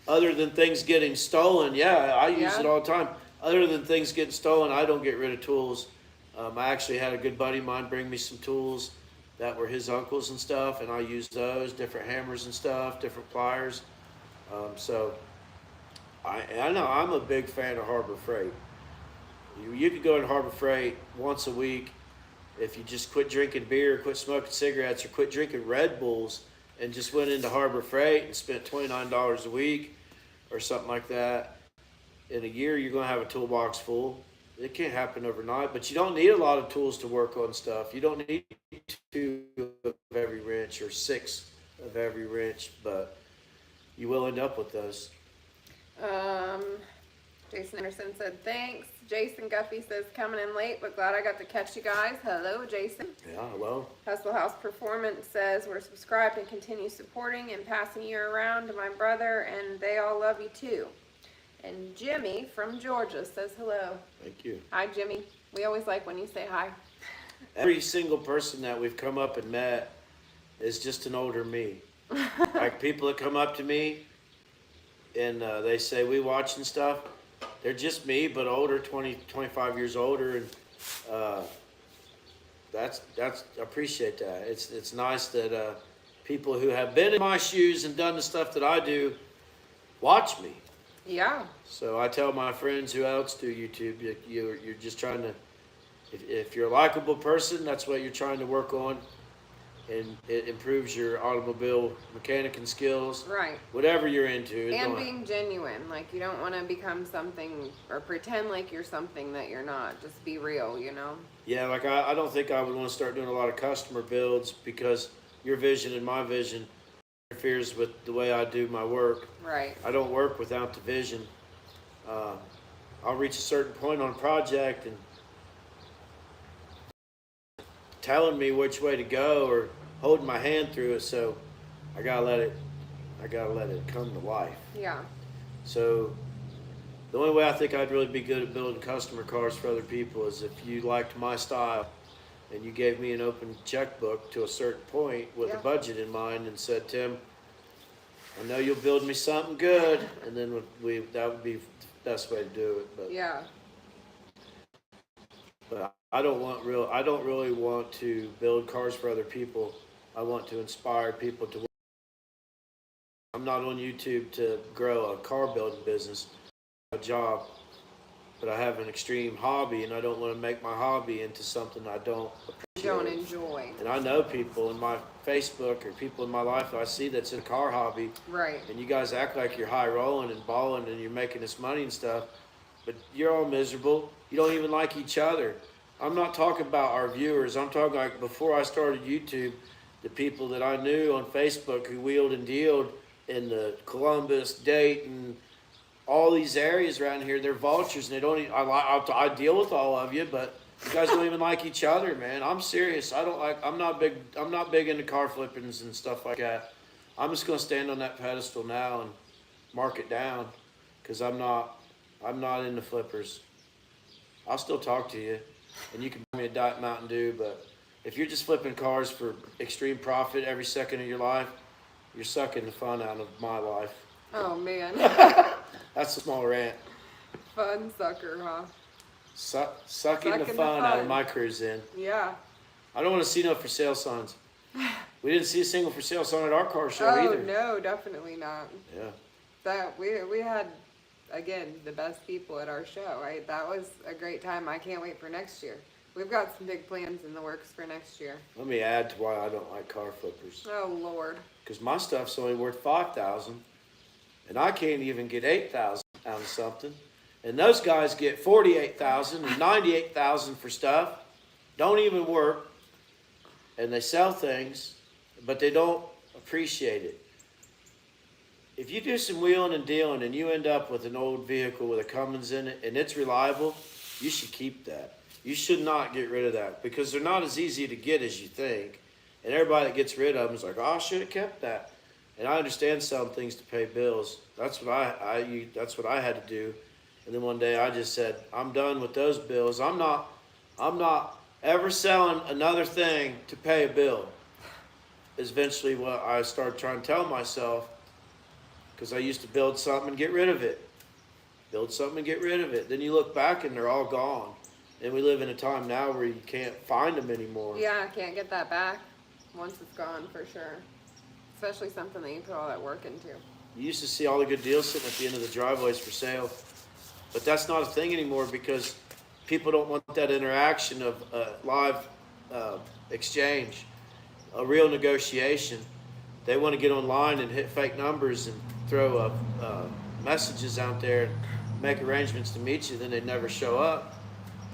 Other than things getting stolen, I use it all the time. Other than things getting stolen, I don't get rid of tools. I actually had a good buddy of mine bring me some tools that were his uncle's and stuff, and I used those, different hammers and stuff, different pliers. So I know I'm a big fan of Harbor Freight. You could go in Harbor Freight once a week if you just quit drinking beer, quit smoking cigarettes, or quit drinking Red Bulls, and just went into Harbor Freight and spent $29 a week or something like that. In a year, you're going to have a toolbox full. It can't happen overnight, but you don't need a lot of tools to work on stuff. You don't need 2 of every wrench or 6 of every wrench, but you will end up with those. Jason Anderson said, thanks. Jason Guffey says, coming in late, but glad I got to catch you guys. Hello, Jason. Yeah, hello. Hustle House Performance says, we're subscribed and continue supporting and passing you around to my brother, and they all love you too. And Jimmy from Georgia says hello. Thank you. Hi, Jimmy. We always like when you say hi. Every single person that we've come up and met is just an older me. Like people that come up to me and they say, we watching stuff. They're just me, but older, 20, 25 years older. And that's I appreciate that. It's nice that people who have been in my shoes and done the stuff that I do watch me. Yeah. So I tell my friends who else do YouTube, you're just trying to, if you're a likable person, that's what you're trying to work on. And it improves your automobile mechanicking skills. Right. Whatever you're into. And being genuine. Like, you don't want to become something or pretend like you're something that you're not. Just be real, you know? Yeah, like I don't think I would want to start doing a lot of customer builds because your vision and my vision interferes with the way I do my work. Right. I don't work without the vision. I'll reach a certain point on a project and telling me which way to go or holding my hand through it, so I gotta let it come to life. Yeah. So the only way I think I'd really be good at building customer cars for other people is if you liked my style and you gave me an open checkbook to a certain point with a budget in mind and said, Tim, I know you'll build me something good, and then that would be the best way to do it. But yeah. But I don't really want to build cars for other people. I want to inspire people to work. I'm not on YouTube to grow a car building business, a job, but I have an extreme hobby, and I don't want to make my hobby into something I don't appreciate. Don't enjoy. And I know people in my Facebook or people in my life that I see that's in a car hobby. Right. And you guys act like you're high rolling and balling and you're making this money and stuff, but you're all miserable. You don't even like each other. I'm not talking about our viewers. I'm talking like before I started YouTube, the people that I knew on Facebook who wheeled and dealed in the Columbus, Dayton, all these areas around here, they're vultures, and they don't even, I deal with all of you, but you guys don't even like each other, man. I'm serious. I'm not big into car flippings and stuff like that. I'm just going to stand on that pedestal now and mark it down because I'm not into flippers. I'll still talk to you, and you can buy me a Diet Mountain Dew, but if you're just flipping cars for extreme profit every second of your life, You're sucking the fun out of my life. Oh man. That's a small rant. Fun sucker, huh? Sucking the fun out of my cruise-in. Yeah. I don't want to see no for sale signs. We didn't see a single for sale sign at our car show Oh either. no, definitely not. Yeah. That we had, again, the best people at our show, right? That was a great time. I can't wait for next year. We've got some big plans in the works for next year. Let me add to why I don't like car flippers. Oh Lord. Because my stuff's only worth $5,000, and I can't even get $8,000 out of something. And those guys get $48,000 and $98,000 for stuff. Don't even work, and they sell things, but they don't appreciate it. If you do some wheeling and dealing and you end up with an old vehicle with a Cummins in it and it's reliable, you should keep that. You should not get rid of that because they're not as easy to get as you think. And everybody that gets rid of them is like, oh, I should have kept that. And I understand selling things to pay bills. That's what that's what I had to do. And then one day I just said, I'm done with those bills. I'm not ever selling another thing to pay a bill. Is eventually what I started trying to tell myself, because I used to build something and get rid of it. Build something and get rid of it. Then you look back and they're all gone. And we live in a time now where you can't find them anymore. Yeah, I can't get that back once it's gone for sure. Especially something that you put all that work into. You used to see all the good deals sitting at the end of the driveways for sale. But that's not a thing anymore because people don't want that interaction of live exchange, a real negotiation. They want to get online and hit fake numbers and throw messages out there and make arrangements to meet you, then they never show up.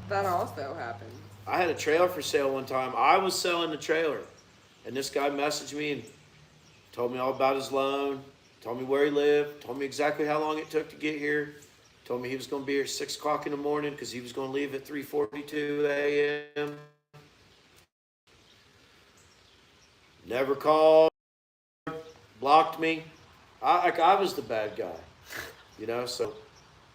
That also happened. I had a trailer for sale one time. I was selling the trailer, and this guy messaged me and told me all about his loan, told me where he lived, told me exactly how long it took to get here, told me he was going to be here at 6 o'clock in the morning because he was going to leave at 3:42 a.m. Never called, blocked me. I was the bad guy, you know. So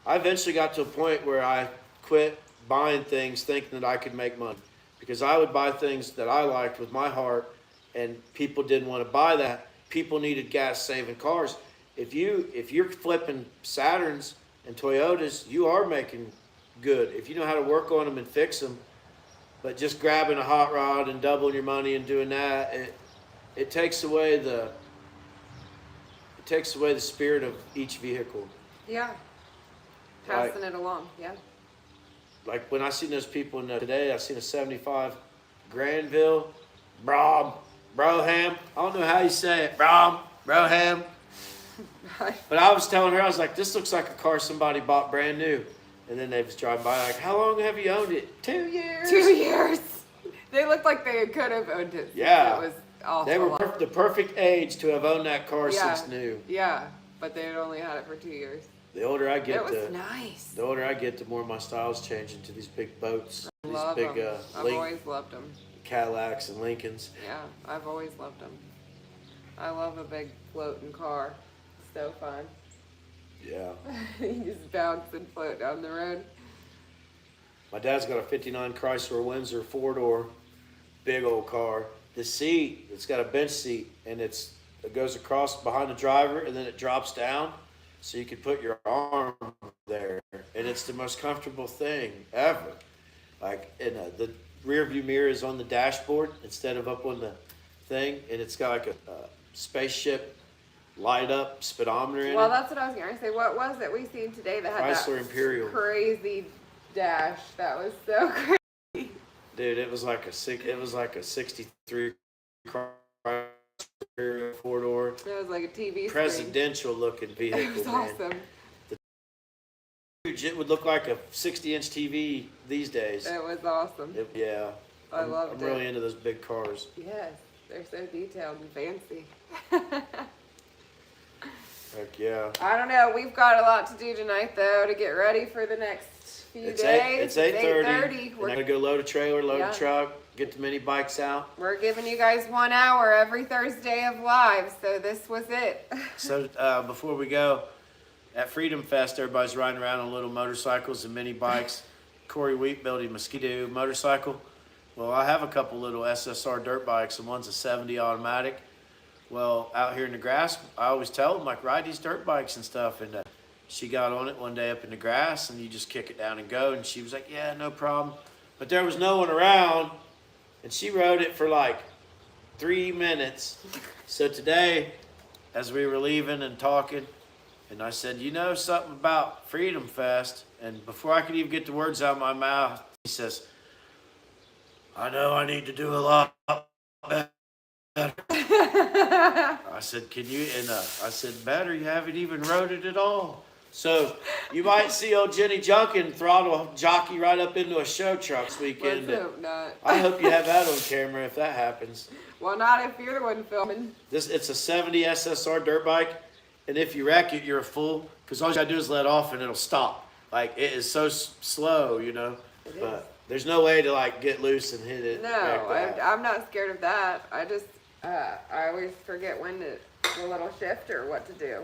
I eventually got to a point where I quit buying things thinking that I could make money, because I would buy things that I liked with my heart, and people didn't want to buy that. People needed gas-saving cars. If you're flipping Saturns and Toyotas, you are making good. If you know how to work on them and fix them, but just grabbing a hot rod and doubling your money and doing that, it takes away the spirit of each vehicle. Yeah. Passing it along, yeah. Like when I seen those people today, I seen a 75 Granville, Broham. I don't know how you say it, Broham. But I was telling her, I was like, this looks like a car somebody bought brand new. And then they was driving by like, how long have you owned it? 2 years. 2 years. They looked like they could have owned it. Yeah. It was awful. They were the perfect age to have owned that car since new. Yeah, but they had only had it for 2 years. The older I get, It was nice. The older I get, the more my style's changing to these big boats, these Love big them. I've always loved them. Cadillacs and Lincolns. Yeah, I've always loved them. I love a big floating car. So fun. Yeah. You just bounce and float down the road. My dad's got a 59 Chrysler Windsor 4-door, big old car. The seat, it's got a bench seat, and it goes across behind the driver, and then it drops down, so you could put your arm there. And it's the most comfortable thing ever. Like, and the rear view mirror is on the dashboard instead of up on the thing, and it's got like a spaceship light up speedometer in Well, it. that's what I was going to say. What was it we seen today that had Chrysler that Imperial. crazy dash? That was so crazy. Dude, it was like a 63 Chrysler 4-door. It was like a TV screen. Presidential looking vehicle, It was man. awesome. It would look like a 60-inch TV these days. It was awesome. Yeah. I loved I'm really into those big cars. Yes, they're so detailed and fancy. Heck yeah. I don't know. We've got a lot to do tonight, though, to get ready for the next few days. It's 8:30. We're We're gonna go load a trailer, load Yeah. a truck, get the mini bikes out. We're giving you guys 1 hour every Thursday of live, so this was it. So before we go, at Freedom Fest, everybody's riding around on little motorcycles and mini bikes. Corey Wheat built a Mosquito motorcycle. Well, I have a couple little SSR dirt bikes, and one's a 70 automatic. Well, out here in the grass, I always tell them, like, ride these dirt bikes and stuff. And she got on it one day up in the grass, and you just kick it down and go. And she was like, yeah, no problem. But there was no one around, and she rode it for like 3 minutes. So today, as we were leaving and talking, and I said, you know something about Freedom Fest? And before I could even get the words out of my mouth, he says, I know I need to do a lot better. I said, can you? And I said, better, you haven't even rode it at all. So you might see old Jenny Junkin throttle jockey right up into a show truck this weekend. Let's hope not. I hope you have that on camera if that happens. Well, not if you're the one filming. It's a 70 SSR dirt bike, and if you wreck it, you're a fool, because all you gotta do is let off and it'll stop. Like, it is so slow, you know. But there's no way to like get loose and hit it. No, I'm not scared of that. I just, I always forget when the little shift or what to do.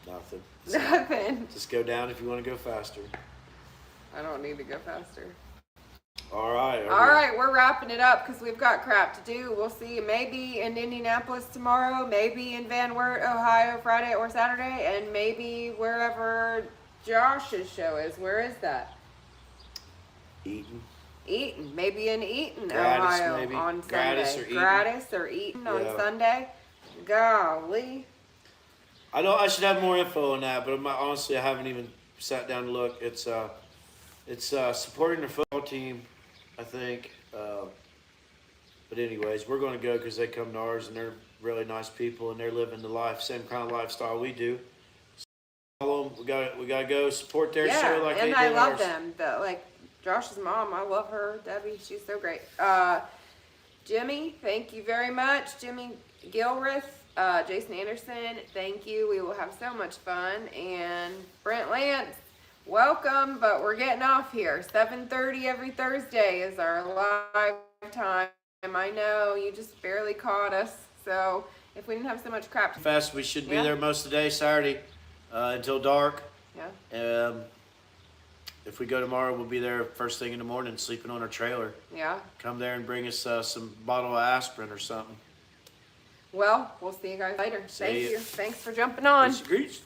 Nothing. Nothing. Just go down if you want to go faster. I don't need to go faster. All right. All right, we're wrapping it up because we've got crap to do. We'll see you maybe in Indianapolis tomorrow, maybe in Van Wert, Ohio, Friday or Saturday, and maybe wherever Josh's show is. Where is that? Eaton. Maybe in Eaton, Gratis, Ohio maybe. on Gratis Sunday. or Eaton. Gratis or Eaton on Yeah. Sunday. Golly. I know I should have more info on that, but honestly, I haven't even sat down to look. It's supporting the football team, I think. But anyways, we're going to go because they come to ours, and they're really nice people, and they're living the life, same kind of lifestyle we do. So follow them. We got to go support their show like they and do I love ours. them. Like Josh's mom, I love her. Debbie, she's so great. Jimmy, thank you very much. Jimmy Gilreth, Jason Anderson, thank you. We will have so much fun. And Brent Lance, welcome, but we're getting off here. 7:30 every Thursday is our live time. I know you just barely caught us, so if we didn't have so much crap. Fest, we should be Yeah. there most of the day, Saturday, until dark. Yeah. If we go tomorrow, we'll be there first thing in the morning, sleeping on our trailer. Yeah. Come there and bring us some bottle of aspirin or something. Well, we'll see you guys later. See Thank ya. you. Thanks for jumping on. Grease.